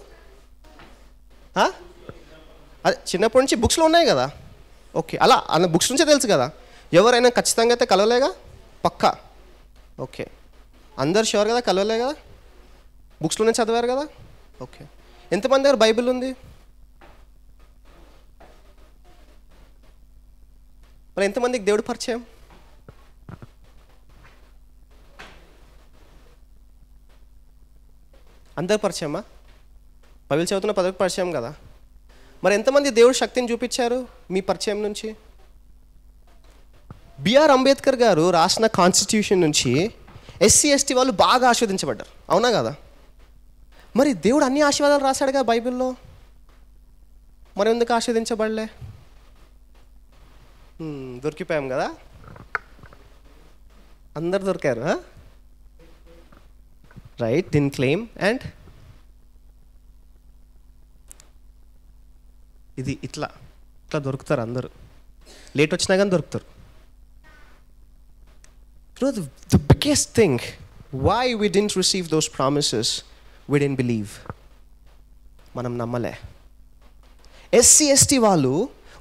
అదే చిన్నప్పటి నుంచి బుక్స్లో ఉన్నాయి కదా. ఓకే, అలా బుక్స్ నుంచే తెలుసు కదా. ఎవరైనా ఖచ్చితంగా అయితే కలవలేగా? పక్కా? ఓకే. అందరు షూర్ కదా? కలవలే కదా? బుక్స్లోనే చదివారు కదా? ఓకే. ఎంతమంది దగ్గర బైబిల్ ఉంది? మరి ఎంతమందికి దేవుడు పరిచయం? అందరు పరిచయమా? బైబిల్ చదువుతున్న 10 పరిచయం కదా? మరి ఎంతమంది దేవుడు శక్తిని చూపించారు మీ పరిచయం నుంచి? బిఆర్ అంబేద్కర్ గారు రాసిన కాన్స్టిట్యూషన్ నుంచి ఎస్సీ ఎస్టీ వాళ్ళు బాగా ఆస్వాదించబడ్డారు, అవునా కదా? మరి దేవుడు అన్ని ఆశీర్వాదాలు రాశాడుగా బైబిల్లో, మరి ఎందుకు ఆస్వాదించబడలే? దొరికిపోయాం కదా? అందరు దొరికారు. Right, DIN claim. అండ్ ఇది ఇట్లా దొరుకుతారు అందరూ, లేట్ వచ్చినా కానీ దొరుకుతారు. The biggest thing why we didn't receive those promises, we didn't believe. మనం నమ్మలే. ఎస్సీ ఎస్టీ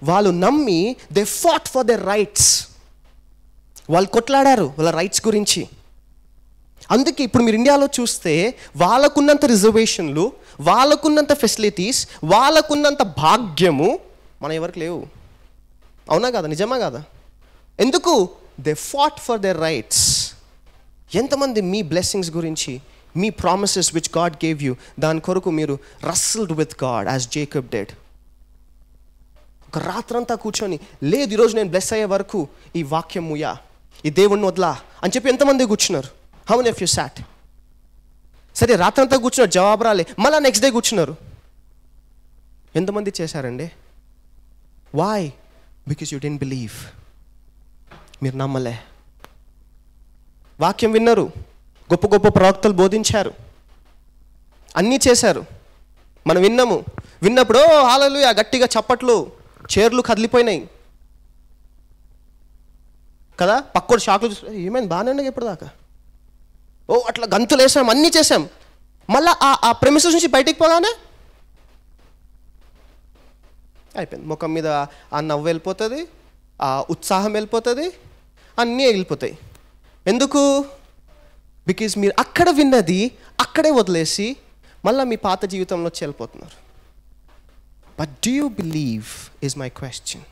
వాళ్ళు నమ్మి they fought for their rights. వాళ్ళు కొట్లాడారు వాళ్ళ రైట్స్ గురించి. అందుకే ఇప్పుడు మీరు ఇండియాలో చూస్తే వాళ్ళకున్నంత రిజర్వేషన్లు, వాళ్ళకున్నంత ఫెసిలిటీస్, వాళ్ళకున్నంత భాగ్యము మన ఎవరికి లేవు, అవునా కదా? నిజమా కదా? ఎందుకు? They fought for their rights. ఎంతమంది మీ బ్లెస్సింగ్స్ గురించి, మీ promises which God gave you, దాని కొరకు మీరు wrestled with God as Jacob did. ఒక రాత్రంతా కూర్చొని, లేదు ఈరోజు నేను బ్లెస్ అయ్యే వరకు ఈ వాక్యం ముయ్యా, ఈ దేవుణ్ణి వదలా అని చెప్పి ఎంతమంది కూర్చున్నారు? హౌ మెనీ ఆఫ్ యూ సాట్? సరే రాత్రంతా కూర్చున్నారు, జవాబు రాలే, మళ్ళీ నెక్స్ట్ డే కూర్చున్నారు. ఎంతమంది చేశారండి? Why? Because you don't believe. మీరు నమ్మలే. వాక్యం విన్నారు, గొప్ప గొప్ప ప్రవక్తలు బోధించారు, అన్నీ చేశారు, మనం విన్నాము. విన్నప్పుడు హల్లెలూయా గట్టిగా చప్పట్లు, చైర్లు కదిలిపోయినాయి కదా? పక్కోడు షాకులు చూసి ఏమైంది, బాగానే ఉన్నాయి ఎప్పటిదాకా, ఓ అట్లా గంతులు వేసాం, అన్నీ చేసాం. మళ్ళీ ఆ ప్రెమిసెస్ నుంచి బయటికి పోగానే అయిపోయింది. ముఖం మీద ఆ నవ్వు వెళ్ళిపోతుంది, ఆ ఉత్సాహం వెళ్ళిపోతుంది, అన్నీ వెళ్ళిపోతాయి. ఎందుకు? బికాజ్ మీరు అక్కడ విన్నది అక్కడే వదిలేసి మళ్ళీ మీ పాత జీవితంలో వచ్చి వెళ్ళిపోతున్నారు. But do you believe is my question.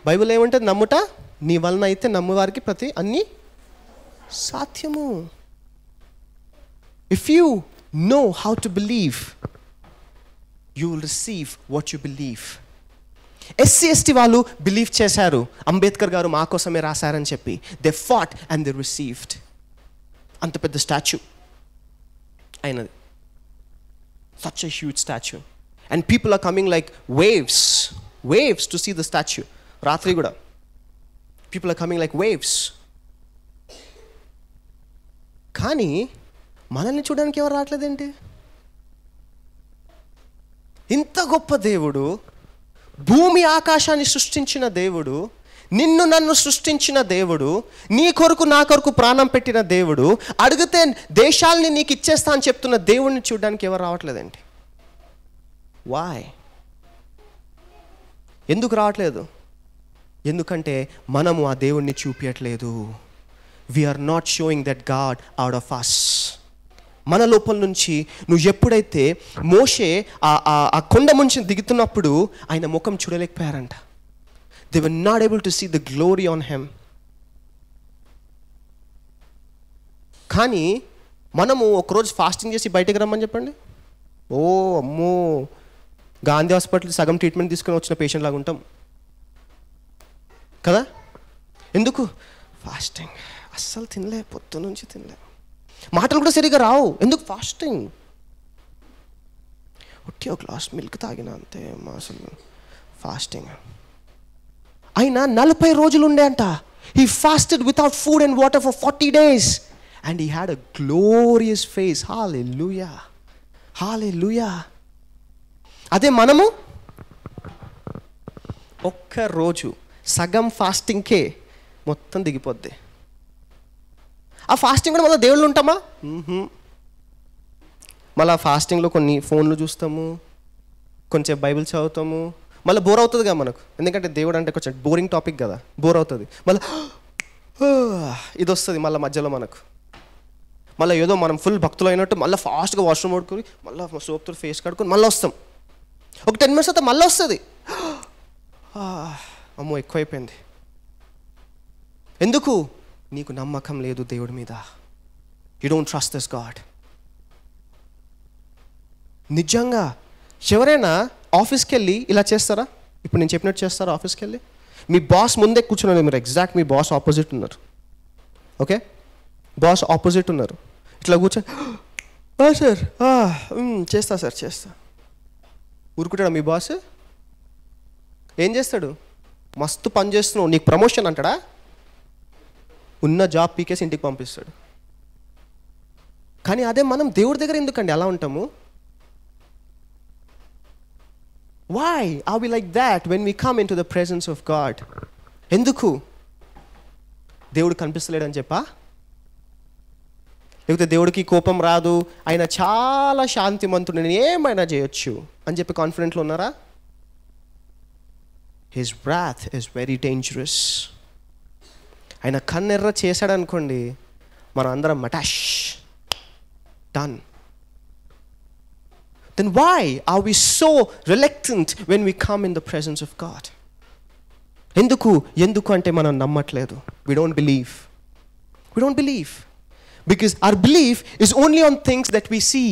Bible ఏమంటుంది? నమ్ముట నీ వలన అయితే నమ్మువారికి ప్రతి అన్నీ సాధ్యము. If you know how to believe, you will receive what you believe. SC ST వాళ్ళు బిలీవ్ చేశారు, అంబేద్కర్ గారు మా కోసమే రాశారని చెప్పి. They fought and they received. అంత పెద్ద స్టాచ్యూ అయినది, such a huge statue, and people are coming like waves to see the statue. రాత్రి కూడా people are coming like waves. కానీ మనల్ని చూడడానికి ఎవరు రావట్లేదేంటి? ఇంత గొప్ప దేవుడు, భూమి ఆకాశాన్ని సృష్టించిన దేవుడు, నిన్ను నన్ను సృష్టించిన దేవుడు, నీ కొరకు నా కొరకు ప్రాణం పెట్టిన దేవుడు, అడిగితే దేశాల్ని నీకు ఇచ్చేస్తా అని చెప్తున్న దేవుడిని చూడడానికి ఎవరు రావట్లేదండి? వాయ్? ఎందుకు రావట్లేదు? ఎందుకంటే మనము ఆ దేవుడిని చూపించట్లేదు. We are not showing that god out of us. మన లోపల నుంచి నువ్వు ఎప్పుడైతే మోషే ఆ కొండ నుంచి దిగుతున్నప్పుడు ఆయన ముఖం చూడలేకపోయారంట. They were not able to see the glory on him. కానీ మనము ఒకరోజు ఫాస్టింగ్ చేసి బయటకు రమ్మని చెప్పండి, ఓ అమ్మో గాంధీ హాస్పిటల్ సగం ట్రీట్మెంట్ తీసుకొని వచ్చిన పేషెంట్ లాగా ఉంటాం కదా? ఎందుకు? ఫాస్టింగ్ అస్సలు తినలే, పొద్దు నుంచి తినలే, మాటలు కూడా సరిగా రావు. ఎందుకు? ఫాస్టింగ్. ఒకే ఒక గ్లాస్ మిల్క్ తాగిన అంతే, అసలు ఫాస్టింగ్. అయినా 40 రోజులు ఉండే అంట. He fasted without food and water for 40 days and he had a glorious face. Hallelujah, hallelujah. అదే మనము ఒక్క రోజు సగం ఫాస్టింగ్కే మొత్తం దిగిపోద్ది. ఆ ఫాస్టింగ్ కూడా మళ్ళీ దేవుళ్ళు ఉంటామా? మళ్ళీ ఫాస్టింగ్లో కొన్ని ఫోన్లు చూస్తాము, కొంచెం బైబిల్ చదువుతాము, మళ్ళీ బోర్ అవుతుందిగా మనకు. ఎందుకంటే దేవుడు అంటే కొంచెం బోరింగ్ టాపిక్ కదా, బోర్ అవుతుంది. మళ్ళీ ఇది వస్తుంది మళ్ళీ మధ్యలో మనకు. మళ్ళీ ఏదో మనం ఫుల్ భక్తులు అయినట్టు మళ్ళీ ఫాస్ట్గా వాష్రూమ్ పడుకొని మళ్ళీ సోప్తో ఫేస్ కడుకొని మళ్ళీ వస్తాం. ఒక 10 minutes అయితే మళ్ళీ వస్తుంది. అమ్మో ఎక్కువైపోయింది. ఎందుకు? నీకు నమ్మకం లేదు దేవుడి మీద. You don't trust this God. నిజంగా ఎవరైనా ఆఫీస్కి వెళ్ళి ఇలా చేస్తారా? ఇప్పుడు నేను చెప్పినట్టు చేస్తారా? ఆఫీస్కి వెళ్ళి మీ బాస్ ముందే కూర్చున్నారు, మీరు ఎగ్జాక్ట్ మీ బాస్ ఆపోజిట్ ఉన్నారు. ఓకే, బాస్ ఆపోజిట్ ఉన్నారు. ఇట్లా కూర్చొని సార్ చేస్తా సార్ చేస్తా ఊరుకుంటాడా మీ బాస్? ఏం చేస్తాడు? మస్తు పని చేస్తున్నావు, నీకు ప్రమోషన్ అంటాడా? ఉన్న జాబ్ పీకేసి ఇంటికి పంపిస్తాడు. కానీ అదే మనం దేవుడి దగ్గర ఎందుకండి అలా ఉంటాము? Why are we like that when we come into the presence of God? ఎందుకు? దేవుడు కనిపిస్తలేడని చెప్పా? లేకపోతే దేవుడికి కోపం రాదు, ఆయన చాలా శాంతిమంతుడు, నేను ఏమైనా చేయొచ్చు అని చెప్పి కాన్ఫిడెంట్లో ఉన్నారా? His wrath is very dangerous. ఆయన కన్నెర్ర చేశాడు అనుకోండి, మనం అందరం మటాష్ done. Then why are we so reluctant when we come in the presence of God? ఎందుకు అంటే మనం నమ్మట్లేదు. We don't believe. Because our belief is only on things that we see.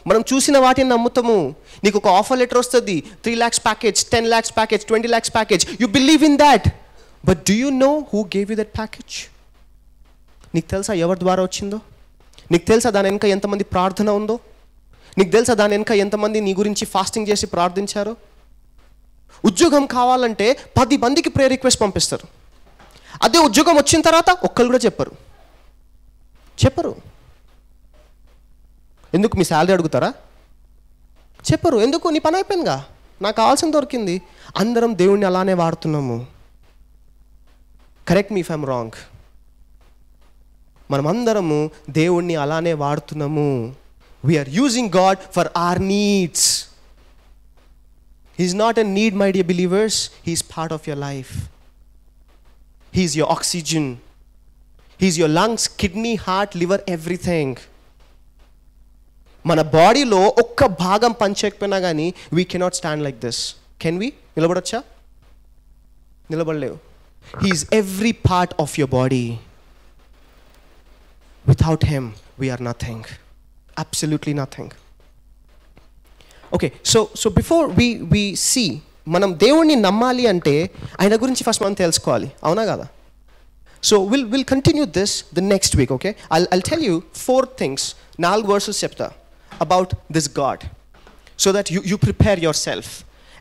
మనం చూసిన వాటిని నమ్ముతాము. నీకు ఒక ఆఫర్ లెటర్ వస్తుంది, 3 lakhs package, 10 lakhs package, 20 lakhs package. You believe in that. But do you know who gave you that package? నీకు తెలుసా ఎవరి ద్వారా వచ్చిందో? నీకు తెలుసా దాని వెనుక ఎంతమంది ప్రార్థన ఉందో? నీకు తెలుసా దాని వెనుక ఎంతమంది నీ గురించి ఫాస్టింగ్ చేసి ప్రార్థించారో? ఉద్యోగం కావాలంటే 10 మందికి ప్రేయర్ రిక్వెస్ట్ పంపిస్తారు. అదే ఉద్యోగం వచ్చిన తర్వాత ఒక్కరు కూడా చెప్పరు. ఎందుకు? మీ శాలరీ అడుగుతారా? చెప్పరు. ఎందుకు? నీ పని అయిపోయిందిగా, నాకు కావాల్సింది దొరికింది. అందరం దేవుణ్ణి అలానే వాడుతున్నాము. Correct me if I'm wrong. మనం అందరము దేవుణ్ణి అలానే వాడుతున్నాము. We are using God for our needs. He's not a need, my dear believers. He's part of your life. He's your oxygen. He's your lungs, kidney, heart, liver, everything. మన బాడీలో ఒక్క భాగం పనిచేయకపోయినా కానీ we cannot stand like this. Can we? నిలబడొచ్చా? నిలబడలేవు. He is every part of your body. Without him, we are nothing. Absolutely nothing. Okay, so before we see, మనం దేవుణ్ణి నమ్మాలి అంటే ఆయన గురించి ఫస్ట్ మనం తెలుసుకోవాలి, అవునా కదా? So we'll continue this the next week, okay? I'll tell you 4 things, 4 verses చెప్తా about this God, so that you prepare yourself.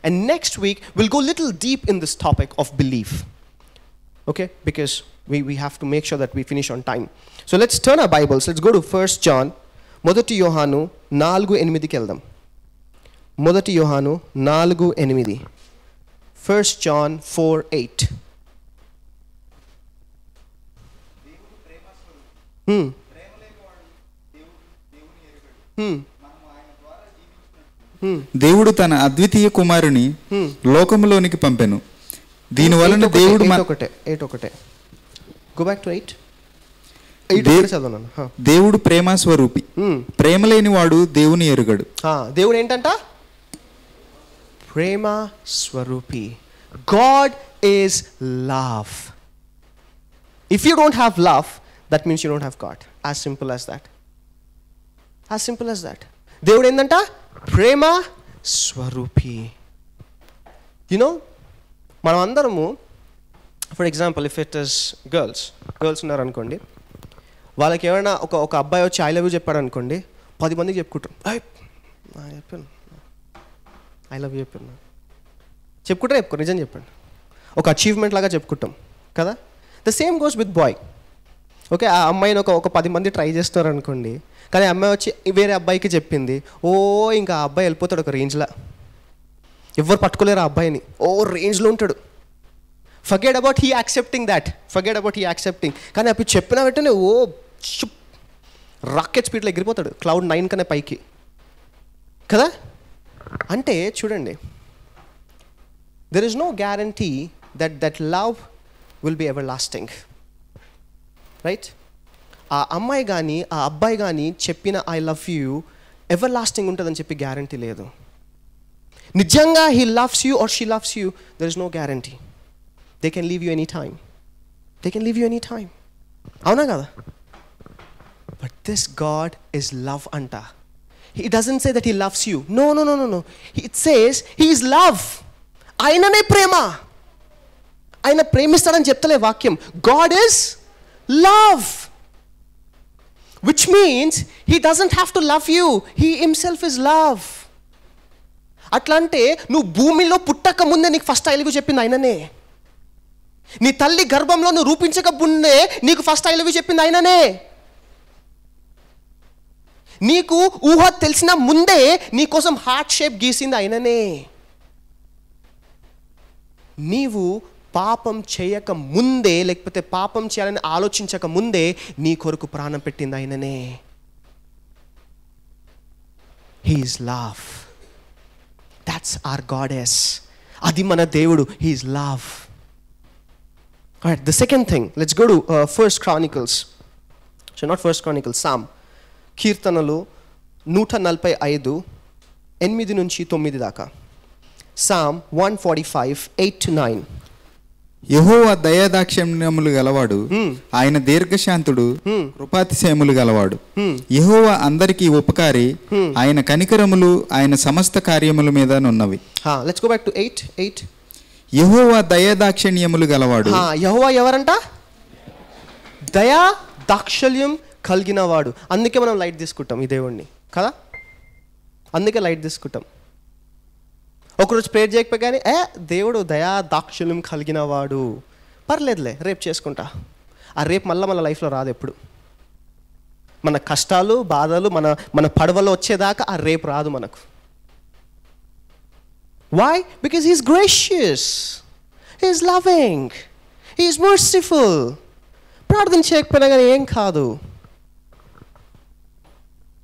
And next week we'll go little deep in this topic of belief, okay? Because we have to make sure that we finish on time. So let's turn our Bibles. Let's go to 1 John. మొదటి యోహాను 4:8కి వెళ్దాం. మొదటి యోహాను 4:8. 1 John 4:8. దేవుడు తన అద్వితీయ కుమారుని లోకములోనికి పంపెను. దీని వలన దేవుడు 8:1. Go back to 8. దేవుడు ప్రేమ స్వరూపి, ప్రేమ లేని వాడు దేవుని ఎరుగడు. దేవుడు ఏంటంట? ప్రేమ స్వరూపి. God is love. If you don't have love, that means you don't have God. As simple as that. As simple as that. దేవుడు ఏంటంట? ప్రేమ స్వరూపి. You know, మనం అందరము, for example if it is girls ఉన్నారు అనుకోండి, వాళ్ళకి ఏమైనా ఒక అబ్బాయి వచ్చి ఐ లవ్ యూ చెప్పాడు అనుకోండి, 10 మందికి చెప్పుకుంటారు. చెప్పాను ఐ లవ్ యూ చెప్పుకోరు, నిజం చెప్పండి. ఒక అచీవ్మెంట్ లాగా చెప్పుకుంటాం కదా. The same goes with boy. Okay, ఆ అమ్మాయిని ఒక 10 మంది ట్రై చేస్తున్నారు అనుకోండి, కానీ అమ్మాయి వచ్చి వేరే అబ్బాయికి చెప్పింది, ఇంకా ఆ అబ్బాయి వెళ్ళిపోతాడు ఒక రేంజ్లో, ఎవరు పట్టుకోలేరు ఆ అబ్బాయిని, రేంజ్లో ఉంటాడు. Forget about he accepting. కానీ అప్పుడు చెప్పిన వెంటనే రాకెట్ స్పీడ్లో ఎగిరిపోతాడు, Cloud 9 కన్నా పైకి కదా. అంటే చూడండి, there is no guarantee that love will be ever lasting. Right? ఆ అమ్మాయి కానీ ఆ అబ్బాయి కానీ చెప్పిన I love you ever lasting ఉంటుందని చెప్పి గ్యారంటీ లేదు. నిజంగా he loves you or she loves you, there is no guarantee. They can leave you any time. They can leave you any time. అవునా కదా? But this god is love అంట. He doesn't say that he loves you. No. It says he is love. ఆయననే ప్రేమ. ఆయన ప్రేమిస్తాడని చెప్తలే వాక్యం. God is love. Which means he doesn't have to love you. He himself is love. అట్లా అంటే నువ్వు భూమిలో పుట్టక ముందే నీకు ఫస్ట్ ఐ లవ్ యూ చెప్పింది ఆయననే. నీ తల్లి గర్భంలో నువ్వు రూపించక ముందే నీకు ఫస్ట్ ఐ లవ్ యూ చెప్పింది ఆయననే. నీకు ఊహ తెలిసిన ముందే నీ కోసం హార్ట్ షేప్ గీసింది ఆయననే. నీవు పాపం చేయక ముందే, లేకపోతే పాపం చేయాలని ఆలోచించక ముందే నీ కొరకు ప్రాణం పెట్టింది ఆయననే. He is love. That's our goddess. అది మన దేవుడు. He is love. Right, the second thing, let's go to first chronicles. So not first chronicles, psalm. కీర్తనలు 145 8 నుంచి 9 దాకా. సామ్ 145 8-9. యెహోవా దయాదాక్షిణ్యములు గలవాడు, ఆయన దీర్ఘశాంతుడు, కృపాతిశయములు గలవాడు. యెహోవా అందరికీ ఉపకారి, ఆయన కనికరములు ఆయన సమస్త కార్యముల మీద నున్నవి. Let's go back to 8. యెహోవా దయాదాక్షిణ్యములు గలవాడు. యెహోవా ఎవరంట? దయా దాక్షల్యం కలిగినవాడు. అందుకే మనం లైట్ తీసుకుంటాం ఈ దేవుణ్ణి కదా. అందుకే లైట్ తీసుకుంటాం. ఒకరోజు ప్రేయర్ చేయకపోగానే దేవుడు దయా దాక్షల్యం కలిగినవాడు, పర్లేదులే రేపు చేసుకుంటా. ఆ రేపు మళ్ళీ లైఫ్లో రాదు. ఎప్పుడు మన కష్టాలు బాధలు మన పడవలో వచ్చేదాకా ఆ రేపు రాదు మనకు. Why? Because he is gracious, he is loving, he is merciful. ప్రార్థన చేయకపోయినా కానీ ఏం కాదు.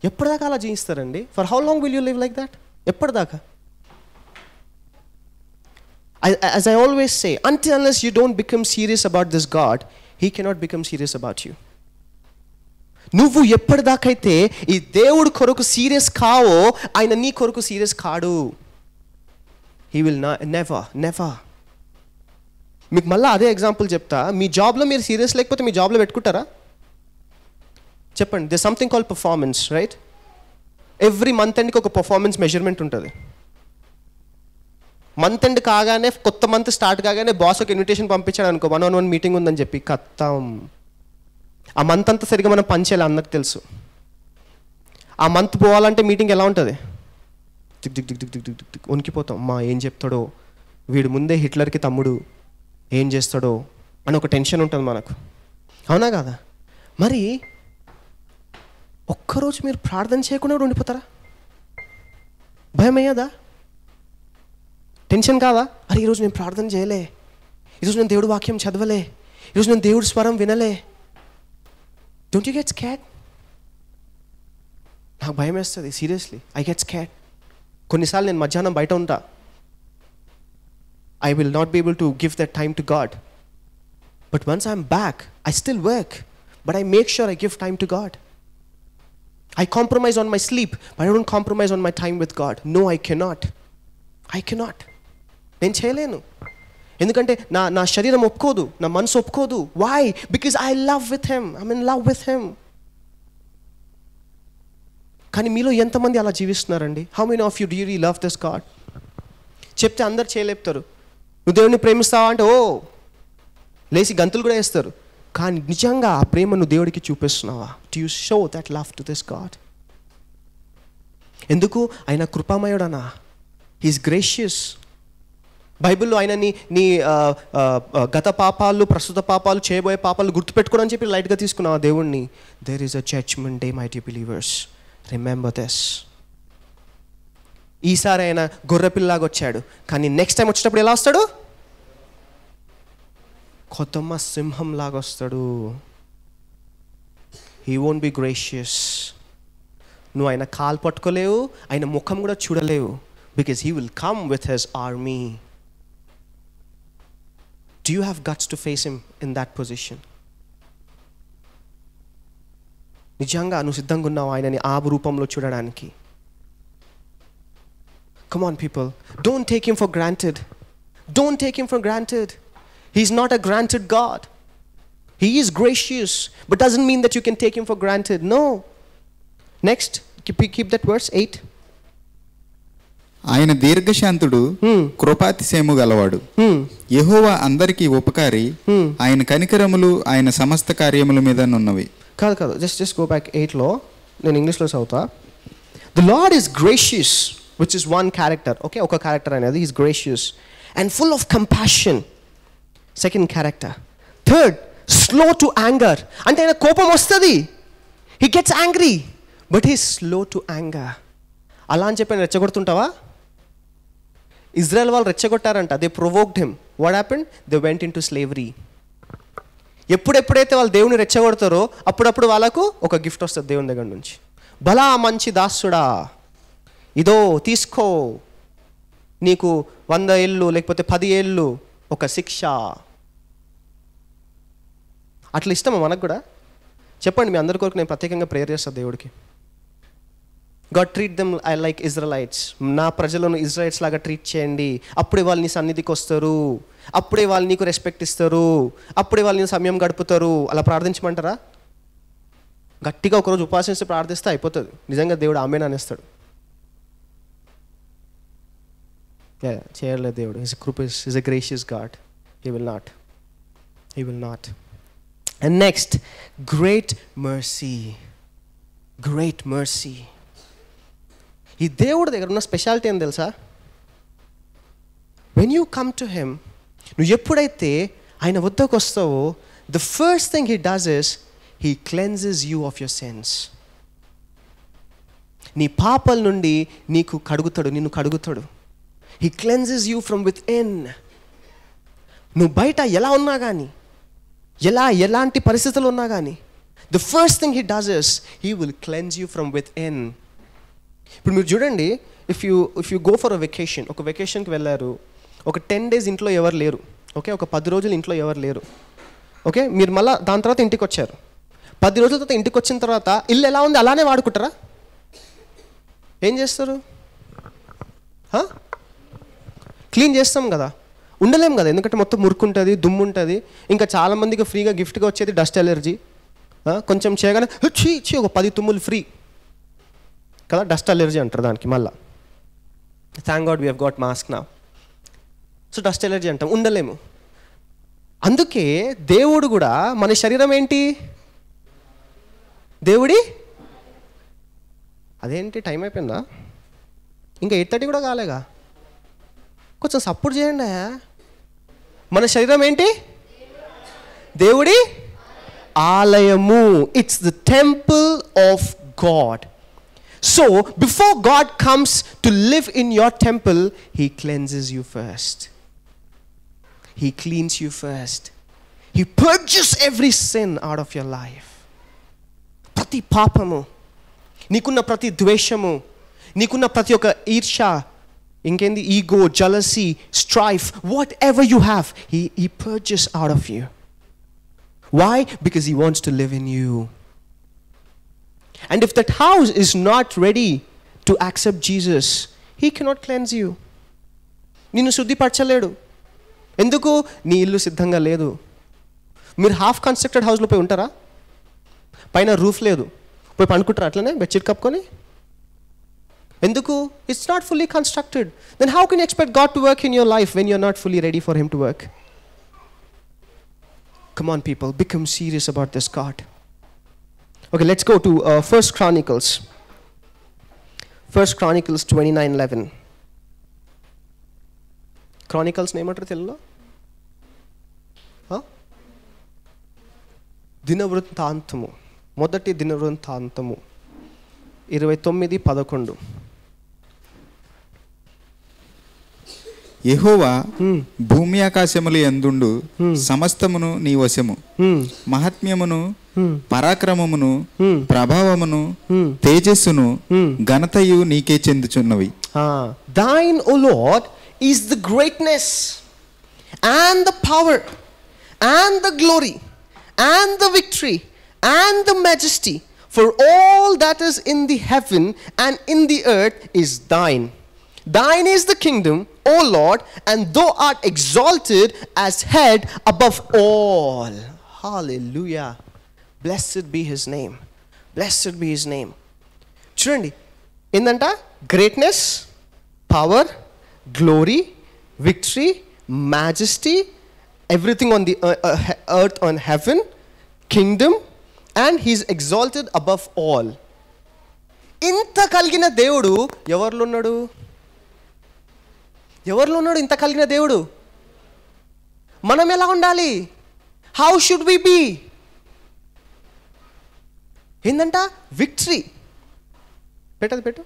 ఎప్పటిదాకా అలా జీవిస్తారండి? For how long will you live like that? ఎప్పటిదాకా? As I always say, until unless you don't become serious about this God, he cannot become serious about you. నువ్వు ఎప్పటిదాకైతే ఈ దేవుడు కొరకు సీరియస్ కావో ఆయన నీ కొరకు సీరియస్ కాడు. he will never. మీకు మళ్ళీ అదే ఎగ్జాంపుల్ చెప్తా. మీ జాబ్లో మీరు సీరియస్ లేకపోతే మీ జాబ్లో పెట్టుకుంటారా? చెప్పండి. They something call performance, right? Every month ఎండ్కి ఒక పర్ఫార్మెన్స్ మెజర్మెంట్ ఉంటుంది. మంత్ ఎండ్ కాగానే, కొత్త మంత్ స్టార్ట్ కాగానే బాస్ ఒక ఇన్విటేషన్ పంపించాడు అనుకో, 1-on-1 మీటింగ్ ఉందని చెప్పి, కత్తాం. ఆ మంత్ అంతా సరిగ్గా మనం పనిచేయాలి, అందరికి తెలుసు. ఆ మంత్ పోవాలంటే మీటింగ్ ఎలా ఉంటుంది? దిక్ దిక్ దిక్ దిక్ దిక్ దిక్ దిక్ వణికిపోతాం. అమ్మా ఏం చెప్తాడో, వీడు ముందే హిట్లర్కి తమ్ముడు, ఏం చేస్తాడో అని ఒక టెన్షన్ ఉంటుంది మనకు. అవునా కదా? మరి ఒక్కరోజు మీరు ప్రార్థన చేయకుండా కూడా ఉండిపోతారా? భయం అయ్యేదా? టెన్షన్ కాదా? అరే ఈరోజు నేను ప్రార్థన చేయలే, ఈరోజు నేను దేవుడు వాక్యం చదవలే, ఈరోజు నేను దేవుడి స్వరం వినలే. Don't you get scared? నాకు భయం వేస్తుంది. Seriously I get scared. కొన్నిసార్లు నేను మధ్యాహ్నం బయట ఉంటా. I will not be able to give that time to God. But once I'm back, I still work. But I make sure I give time to God. I compromise on my sleep, but I don't compromise on my time with God. No, I cannot. నేను చేయలేను. ఎందుకంటే నా శరీరం ఒప్పుకోదు, నా మనసు ఒప్పుకోదు. Why? Because I love with him. I'm in love with him. కానీ మీలో ఎంతమంది అలా జీవిస్తున్నారండి? How many of you really love this God? చెప్తే అందరు చేయలేపుతారు. నువ్వు దేవుడిని ప్రేమిస్తావా అంటే ఓ లేచి గంతులు కూడా వేస్తారు. కానీ నిజంగా ఆ ప్రేమ నువ్వు దేవుడికి చూపిస్తున్నావా? Do you show that love to this God? ఎందుకు? ఆయన కృపామయుడనా, హీఈస్ గ్రేషియస్. బైబిల్లో ఆయన నీ గత పాపాలు, ప్రస్తుత పాపాలు, చేయబోయే పాపాలు గుర్తుపెట్టుకోవడం చెప్పి లైట్గా తీసుకున్నావా దేవుణ్ణి? There is a judgement day my dear believers, remember this. ఈసారి ఆయన గొర్రెపిల్లలాగా వచ్చాడు, కానీ నెక్స్ట్ టైం వచ్చేటప్పుడు ఎలా వస్తాడు? కొత్తమ్మ సింహం లాగా వస్తాడు. He won't be gracious. నువ్వు ఆయన కాలు పట్టుకోలేవు, ఆయన ముఖం కూడా చూడలేవు. Because he will come with his army. Do you have guts to face him in that position? నిజంగా నువ్వు సిద్ధంగా ఉన్నావు ఆయనని ఆ రూపంలో చూడడానికి? Come on people, don't take him for granted. Don't take him for granted. He's not a granted God. He is gracious, but doesn't mean that you can take him for granted. No. Next, keep that verse 8. ఆయన దీర్ఘశాంతుడు, కృపాతిశయము గలవాడు, యెహోవా అందరికీ ఉపకారి, ఆయన కనికరములు ఆయన సమస్త కార్యముల మీద నున్నవి. కాదు just go back 8 లో నేను ఇంగ్లీష్లో చదువుతా. The Lord is gracious, which is one character. Okay, ఒక character అనేది he's gracious and full of compassion. Second character. Third, slow to anger. అంటే ఆయన కోపం వస్తుంది, he gets angry, but he's slow to anger. అలా అని చెప్పి రెచ్చగొడుతుంటావా? ఇజ్రాయెల్ వాళ్ళు రెచ్చగొట్టారంట. They provoked him. What happened? They went into slavery. ఎప్పుడెప్పుడైతే వాళ్ళు దేవుని రెచ్చగొడతారో అప్పుడప్పుడు వాళ్ళకు ఒక గిఫ్ట్ వస్తుంది దేవుని దగ్గర నుంచి. బలా మంచి దాసుడా, ఇదో తీసుకో, నీకు 100 ఏళ్ళు లేకపోతే 10 ఏళ్ళు ఒక శిక్ష. అట్లా ఇష్టమా మనకు కూడా? చెప్పండి, మీ అందరి కొరకు నేను ప్రత్యేకంగా ప్రేయర్ చేస్తాను దేవుడికి. God, treat them like Israelites. నా ప్రజలను ఇజ్రాయిల్స్ లాగా ట్రీట్ చేయండి. అప్పుడే వాళ్ళు నీ సన్నిధికి వస్తారు, అప్పుడే వాళ్ళు నీకు రెస్పెక్ట్ ఇస్తారు, అప్పుడే వాళ్ళు నీ సమయం గడుపుతారు. అలా ప్రార్థించమంటారా? గట్టిగా ఒకరోజు ఉపాసించి ప్రార్థిస్తే అయిపోతుంది. నిజంగా దేవుడు ఆమేన్ అనేస్తాడు. చేయలేదు దేవుడు. His krupa is a gracious God. He will not. And next, great mercy. ఈ దేవుడి దగ్గర ఉన్న స్పెషాలిటీ ఏం తెలుసా? When you come to him, నువ్వు ఎప్పుడైతే ఆయన వద్దకు వస్తావో, the first thing he does is he cleanses you of your sins. నీ పాపాల నుండి నిన్ను కడుగుతాడు. He cleanses you from within. నువ్వు బయట ఎలా ఉన్నా కానీ, ఎలాంటి పరిస్థితులు ఉన్నా కానీ, the first thing he does is he will cleanse you from within. ఇప్పుడు మీరు చూడండి, if you go for a vacation, ఒక వెకేషన్కి వెళ్ళారు, ఒక 10 days ఇంట్లో ఎవరు లేరు, ఓకే, ఒక 10 రోజులు ఇంట్లో ఎవరు లేరు, ఓకే, మీరు మళ్ళీ దాని తర్వాత ఇంటికి వచ్చారు. 10 రోజుల తర్వాత ఇంటికి వచ్చిన తర్వాత ఇల్లు ఎలా ఉంది అలానే వాడుకుంటారా? ఏం చేస్తారు? క్లీన్ చేస్తాం కదా, ఉండలేం కదా, ఎందుకంటే మొత్తం మురికి ఉంటుంది, దుమ్ము ఉంటుంది. ఇంకా చాలామందికి ఫ్రీగా గిఫ్ట్గా వచ్చేది డస్ట్ ఎలర్జీ. కొంచెం చేయగానే చీ ఒక 10 తుమ్ములు ఫ్రీ కదా, డస్ట్ అలర్జీ అంటారు దానికి. మళ్ళా thank God we have got mask now. So dust allergy అంటాం, ఉండలేము. అందుకే దేవుడు కూడా, మన శరీరం ఏంటి? అదేంటి టైం అయిపోయిందా? ఇంకా 8:30 కూడా కాలేగా, కొంచెం సపోర్ట్ చేయండి. మన శరీరం ఏంటి? దేవుడి ఆలయము. It's the temple of God. So, before God comes to live in your temple, He cleanses you first. He cleans you first. He purges every sin out of your life. Prati papamu, నీకున్న ప్రతి ద్వేషము, నీకున్న ప్రతి ఒక్క ఈర్ష, ఇంకేంది, ego, jealousy, strife, whatever you have, He purges out of you. Why? Because He wants to live in you. And if that house is not ready to accept Jesus, He cannot cleanse you. నిన్ను శుద్ధిపరచలేడు. ఎందుకు? నీ ఇల్లు సిద్ధంగా లేదు. మీరు హాఫ్ కన్స్ట్రక్టెడ్ హౌస్లో పోయి ఉంటారా? పైన రూఫ్ లేదు, పోయి పండుకుంటారా అట్లనే బెడ్షీట్ కప్పుకొని? ఎందుకు? It's not fully constructed. Then how can you expect god to work in your life when you're not fully ready for him to work? Come on people, become serious about this God. Okay, let's go to 1 Chronicles 29:11. Chronicles ఏమంటారు తెలుగులో? దినవృత్తాంతము, మొదటి దినవృత్తాంతము 29:11. యెహోవా భూమి ఆకాశములు యందుండు సమస్తమును నీ వశము. మహాత్మ్యమును, పరాక్రమమును, ప్రభావమును, తేజస్సును, ఘనతయు నీకే చెందుచున్నవి. Thine, O Lord, is the greatness and the power and the glory and the victory and the majesty, For all that is in the heaven and in the earth is thine. Thine is the kingdom, O Lord, and thou art exalted as head above all. Hallelujah. Blessed be his name. Blessed be his name. చూడండి ఏందంట, greatness, power, glory, victory, majesty, everything on the earth, on heaven, kingdom, and he's exalted above all. ఇంత కలిగిన దేవుడు ఎవరిలో ఉన్నాడు? ఎవరిలో ఉన్నాడు ఇంత కలిగిన దేవుడు? మనం ఎలా ఉండాలి? How should we be? ఏందంట, విక్టరీ. పెట్టు.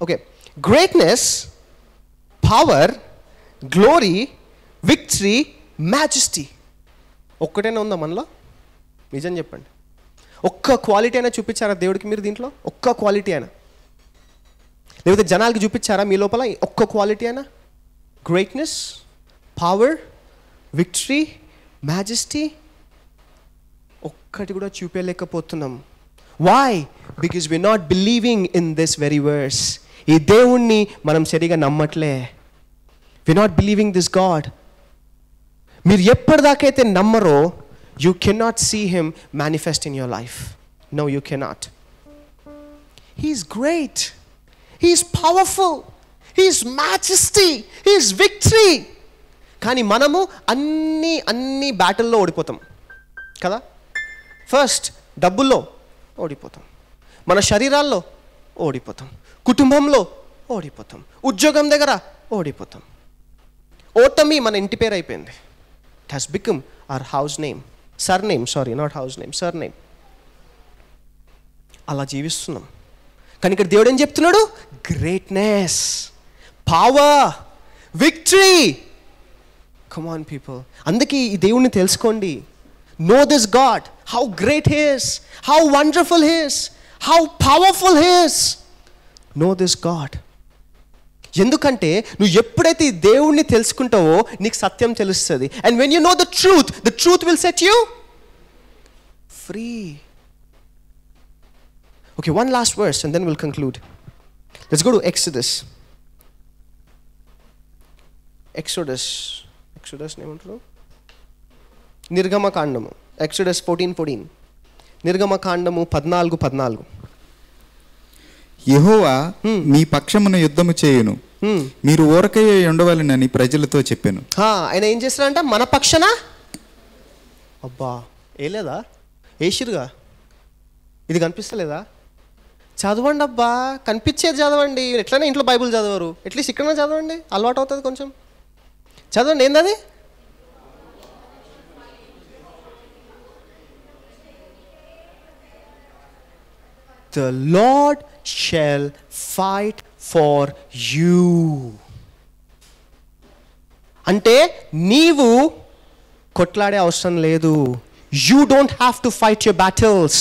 Okay, greatness, power, glory, victory, majesty. ఒక్కటైనా ఉందా మనలో? నిజం చెప్పండి. ఒక్క క్వాలిటీ అయినా చూపించారా దేవుడికి మీరు దీంట్లో? ఒక్క క్వాలిటీ అయినా, లేకపోతే జనాలకి చూపించారా మీ లోపల ఒక్క క్వాలిటీ అయినా? గ్రేట్నెస్, పవర్, విక్టరీ, మ్యాజెస్టీ ఒక్కటి కూడా చూపించలేకపోతున్నాం. Why? Because we are not believing in this very verse. ఈ దేవుణ్ణి మనం సరిగా నమ్మట్లే. We are not believing this God. మీరు ఎప్పటిదాకైతే నమ్మరో, you cannot see him manifest in your life. No, you cannot. He is great, he is powerful, he is majesty, he is victory. కానీ మనము అన్ని బ్యాటిల్లో ఓడిపోతాం కదా. ఫస్ట్ డబ్బుల్లో ఓడిపోతాం, మన శరీరాల్లో ఓడిపోతాం, కుటుంబంలో ఓడిపోతాం, ఉద్యోగం దగ్గర ఓడిపోతాం. ఓటమి మన ఇంటి పేరు అయిపోయింది. It has become our house name, sir name, sorry not house name, sir name. అలా జీవిస్తున్నాం. కానీ ఇక్కడ దేవుడు ఏం చెప్తున్నాడు? Greatness, power, victory. Come on people. అందుకే ఈ దేవుణ్ణి తెలుసుకోండి. Know this God, how great he is, how wonderful he is, how powerful he is. Know this God. ఎందుకంటే నువ్వు ఎప్పుడైతే ఈ దేవుణ్ణి తెలుసుకుంటావో నీకు సత్యం తెలుస్తుంది. And when you know the truth will set you free. Okay, one last verse and then we'll conclude. Let's go to Exodus ఏమంటారు? నిర్గమకాండము, ఎక్సోడస్ 14:14. నిర్గమకాండము 14:14. యెహోవా మీ పక్షమున యుద్ధము చేయును, మీరు ఊరకయ్య ఉండవలెనని ప్రజలతో చెప్పాను. ఆయన ఏం చేస్తారంట? మన పక్షన. అబ్బా, ఏలేదా? ఏషిరుగా ఇది కనిపిస్తలేదా? చదవండి అబ్బా, కనిపించేది చదవండి. ఎట్లనే ఇంట్లో బైబుల్ చదవరు, అట్లీస్ట్ ఇక్కడనే చదవండి, అలవాటు అవుతుంది కొంచెం. చదవండి. ఏందది? The Lord shall fight for you. అంటే నీవు కొట్లాడే అవసరం లేదు. You don't have to fight your battles.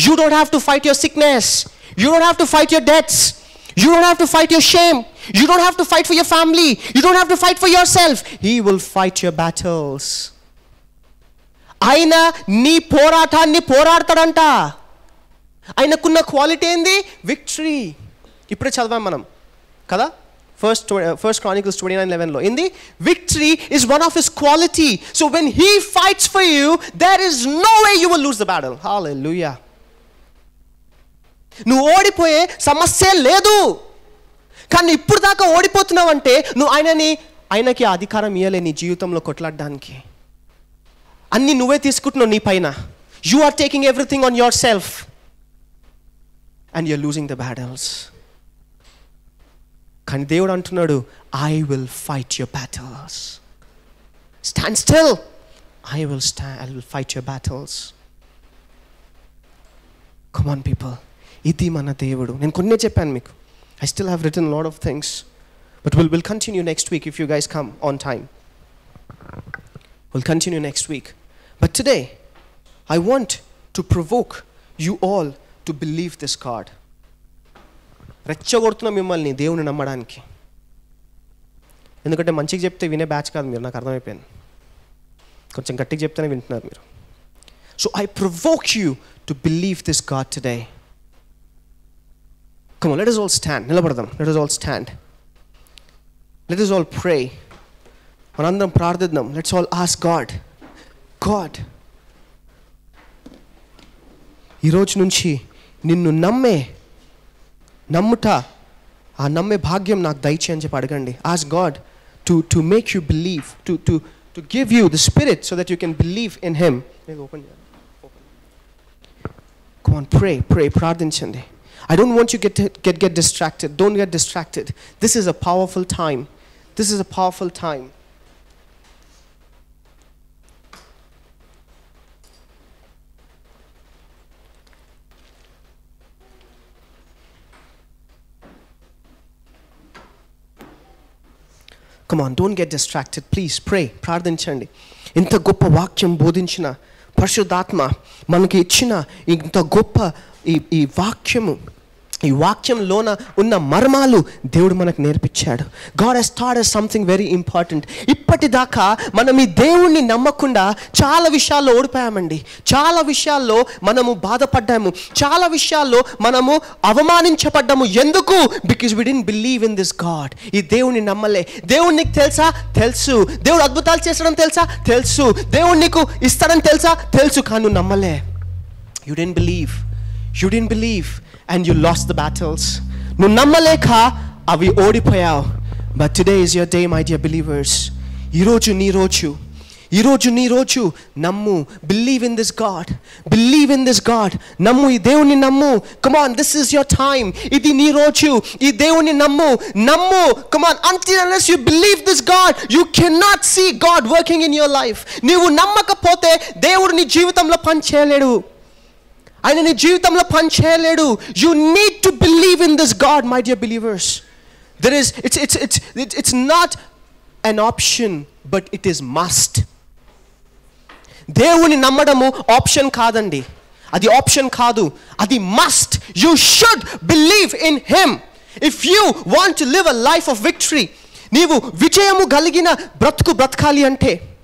You don't have to fight your sickness. You don't have to fight your debts. You don't have to fight your shame. You don't have to fight for your family. You don't have to fight for yourself. He will fight your battles. ఆయన నీ పోరాటాన్ని పోరాడతాడంట. ఆయనకున్న క్వాలిటీ ఏంది? విక్టరీ. ఇప్పుడే చదవాం మనం కదా, ఫస్ట్ Chronicles 29:11 ఏంది? Victory is one of his quality. So when he fights for you, there is no way you will lose the battle. Hallelujah. నువ్వు ఓడిపోయే సమస్య లేదు. కానీ ఇప్పుడు దాకా ఓడిపోతున్నావు అంటే నువ్వు ఆయనకి అధికారం ఇవ్వలే నీ జీవితంలో కొట్లాడడానికి. అన్ని నువ్వే తీసుకుంటున్నావు నీ పైన. You are taking everything on yourself and you're losing the battles. కానీ దేవుడు అంటున్నాడు, I will fight your battles. Stand still. I will fight your battles. Come on people. ఇది మన దేవుడు. నేను కొన్నే చెప్పాను మీకు. I still have written a lot of things, but we'll continue next week if you guys come on time. We'll continue next week. But today I want to provoke you all to believe this God. రెచ్చగొడుతున్నా మిమ్మల్ని దేవుని నమ్మడానికి. ఎందుకంటే మంచిగా చెప్తే వినే బ్యాచ్ కాదు మీరు, నాకు అర్థమైపోయింది. కొంచెం గట్టిగా చెప్తేనే వింటున్నారు మీరు. So I provoke you to believe this God today. Come on, let us all stand. నిలబడదాం. Let us all stand. Let us all pray. మనందరం ప్రార్థిద్దాం. Let's all ask God. God, ఈరోజు నుంచి నిన్ను నమ్ముట ఆ నమ్మే భాగ్యం నాకు దయచేయని చెప్పి అడగండి. Ask God to make you believe, to give you the spirit so that you can believe in him. Come on, pray, ప్రార్థించండి. I don't want you to get distracted. Don't get distracted. This is a powerful time. This is a powerful time. Come on, don't get distracted. Please pray. ప్రార్థించండి. ఇంత గొప్ప వాక్యం బోధించిన పరిశుద్ధాత్మ మనకి ఇచ్చిన ఇంత గొప్ప ఈ వాక్యంలోన ఉన్న మర్మాలు దేవుడు మనకు నేర్పించాడు. God has taught us something very important. ఇప్పటిదాకా మనం ఈ దేవుణ్ణి నమ్మకుండా చాలా విషయాల్లో ఓడిపోయామండి. చాలా విషయాల్లో మనము బాధపడ్డాము. చాలా విషయాల్లో మనము అవమానించబడ్డాము. ఎందుకు? Because we didn't believe in this God. ఈ దేవుణ్ణి నమ్మలే. దేవుడు నీకు తెలుసా? తెలుసు. దేవుడు అద్భుతాలు చేసడం తెలుసా? తెలుసు. దేవుడు నీకు ఇస్తాడని తెలుసా? తెలుసు. కానీ నువ్వు నమ్మలే. You didn't believe and you lost the battles. నువ్వు నమ్మలేక అవి ఓడిపోయావు. But today is your day, my dear believers. ఈరోజు నీ రోజు నమ్ము. Believe in this God. నమ్ము. ఈ దేవుని నమ్ము. Come on, this is your time. ఇది నీ రోజు. ఈ దేవుని నమ్ము. Come on, until unless you believe this God, you cannot see God working in your life. నీవు నమ్మకపోతే దేవుడు నీ జీవితంలో పని చేయలేడు. ఆయన నీ జీవితంలో పని చేయలేడు. You need to believe in this God, my dear believers. It's not an option, but it is must. దేవుని నమ్మడము ఆప్షన్ కాదండి. అది ఆప్షన్ కాదు. అది must. You should believe in him. If you want to live a life of victory, నీవు విజయము కలిగిన బ్రతకాలి అంటే,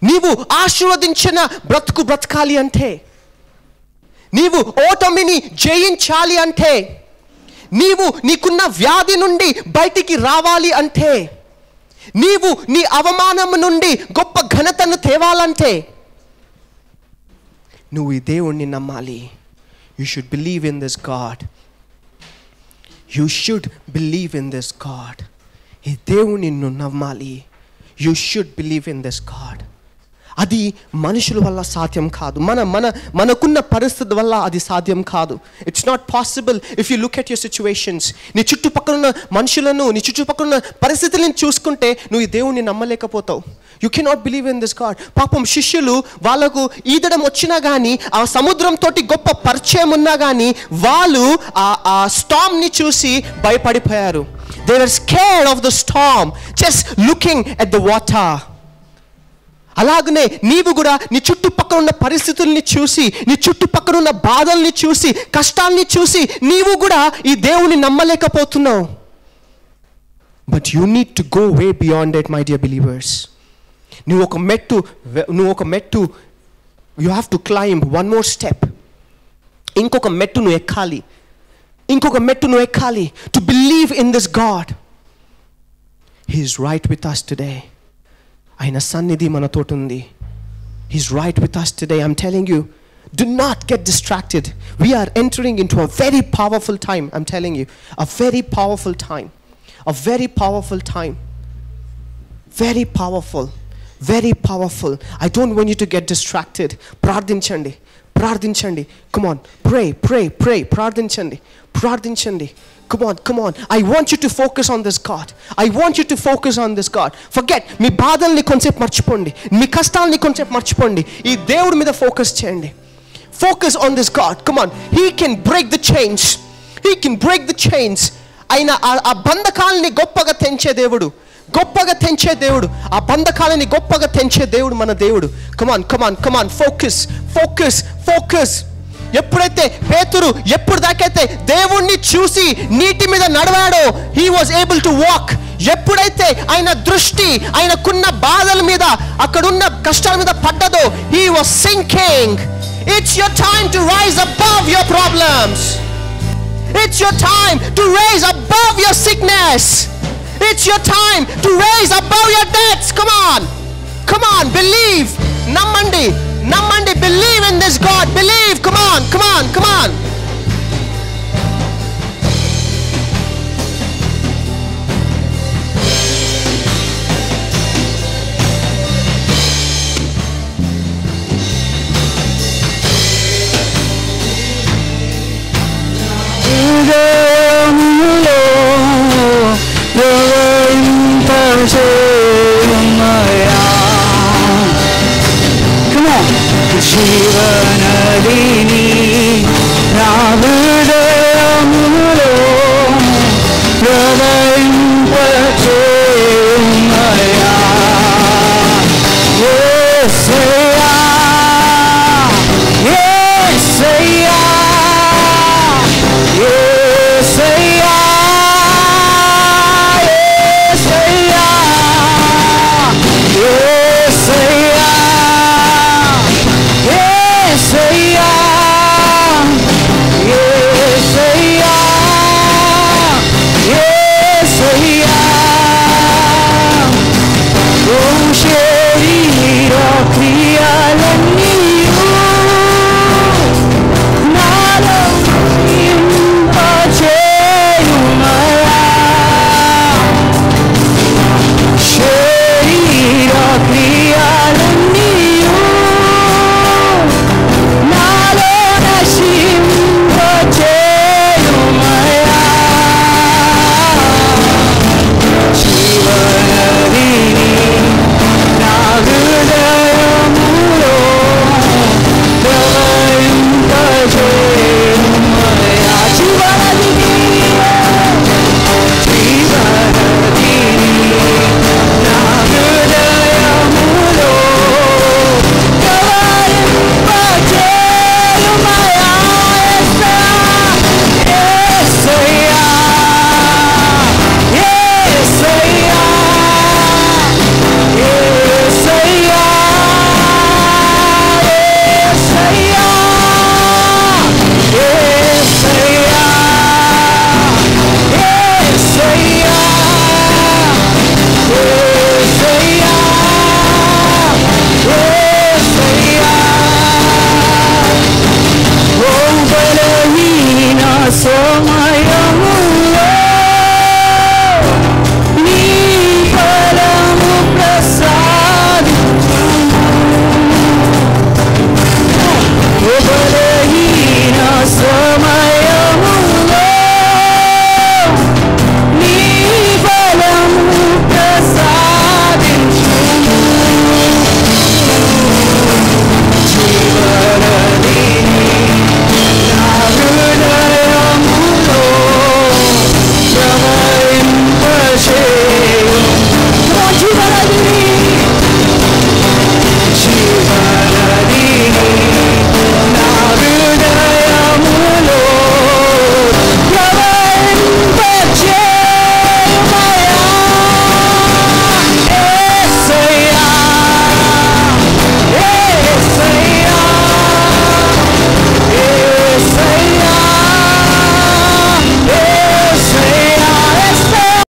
నీవు ఆశీర్వదించిన బ్రతకాలి అంటే, నీవు ఓటమిని జయించాలి అంటే, నీకున్న వ్యాధి నుండి బయటికి రావాలి అంటే, నీవు నీ అవమానం నుండి గొప్ప ఘనతను తేవాలంటే నువ్వు ఈ దేవుణ్ణి నమ్మాలి. You should believe in this God. ఈ దేవుణ్ణి నువ్వు నమ్మాలి. You should believe in this God. అది మనుషుల వల్ల సాధ్యం కాదు. మనకున్న పరిస్థితి వల్ల అది సాధ్యం కాదు. It's not possible. If you look at your situations, నీ చుట్టుపక్కల ఉన్న మనుషులను, నీ చుట్టుపక్కల ఉన్న పరిస్థితులను చూసుకుంటే నువ్వు ఈ దేవుణ్ణి నమ్మలేకపోతావు. You cannot believe in this God. పాపం శిష్యులు వాళ్ళకు ఈదడం వచ్చినా కానీ, ఆ సముద్రంతో గొప్ప పరిచయం ఉన్నా కానీ వాళ్ళు ఆ స్టార్మ్ని చూసి భయపడిపోయారు. They were scared of the storm just looking at the water. అలాగనే నీవు కూడా నీ చుట్టుపక్కల ఉన్న పరిస్థితుల్ని చూసి, నీ చుట్టుపక్కల ఉన్న బాధల్ని చూసి, కష్టాల్ని చూసి నీవు కూడా ఈ దేవుని నమ్మలేకపోతున్నావు. But you need to go way beyond it, my dear believers. నువ్వు ఒక మెట్టు you have to climb one more step. ఇంకొక మెట్టు నువ్వు ఎక్కాలి. To believe in this God. He is right with us today. ఆయన సన్నిధి మనతోటి ఉంది. He's right with us today. I'm telling you, do not get distracted. We are entering into a very powerful time. I'm telling you, a very powerful time. Very powerful. I don't want you to get distracted. ప్రార్థించండి. Come on, pray. ప్రార్థించండి. Come on. I want you to focus on this God. Forget మీ బాధల్ని కొంచెంసేపు మర్చిపోండి. మీ కష్టాలని కొంచెంసేపు మర్చిపోండి. ఈ దేవుడి మీద ఫోకస్ చేయండి. Focus on this God. Come on. He can break the chains. ఆయన ఆ బంధకాలని గొప్పగా తెంచే దేవుడు. ఆ బంధకాలని గొప్పగా తెంచే దేవుడు మన దేవుడు. Come on. Focus. ఎప్పుడైతే పేతురు ఎప్పుడు దాకైతే దేవుణ్ణి చూసి నీటి మీద నడవాడో, he was able to walk. ఎప్పుడైతే ఆయన దృష్టి ఆయనకున్న బాధల మీద అక్కడున్న కష్టాల మీద పడ్డదో, he was sinking. It's your time to rise above your problems. It's your time to raise above your sickness. It's your time to raise above your debts. Come on. Come on, believe. Nammandi. Nammandi, believe in this God. Believe. Come on, come on, come on. Come on.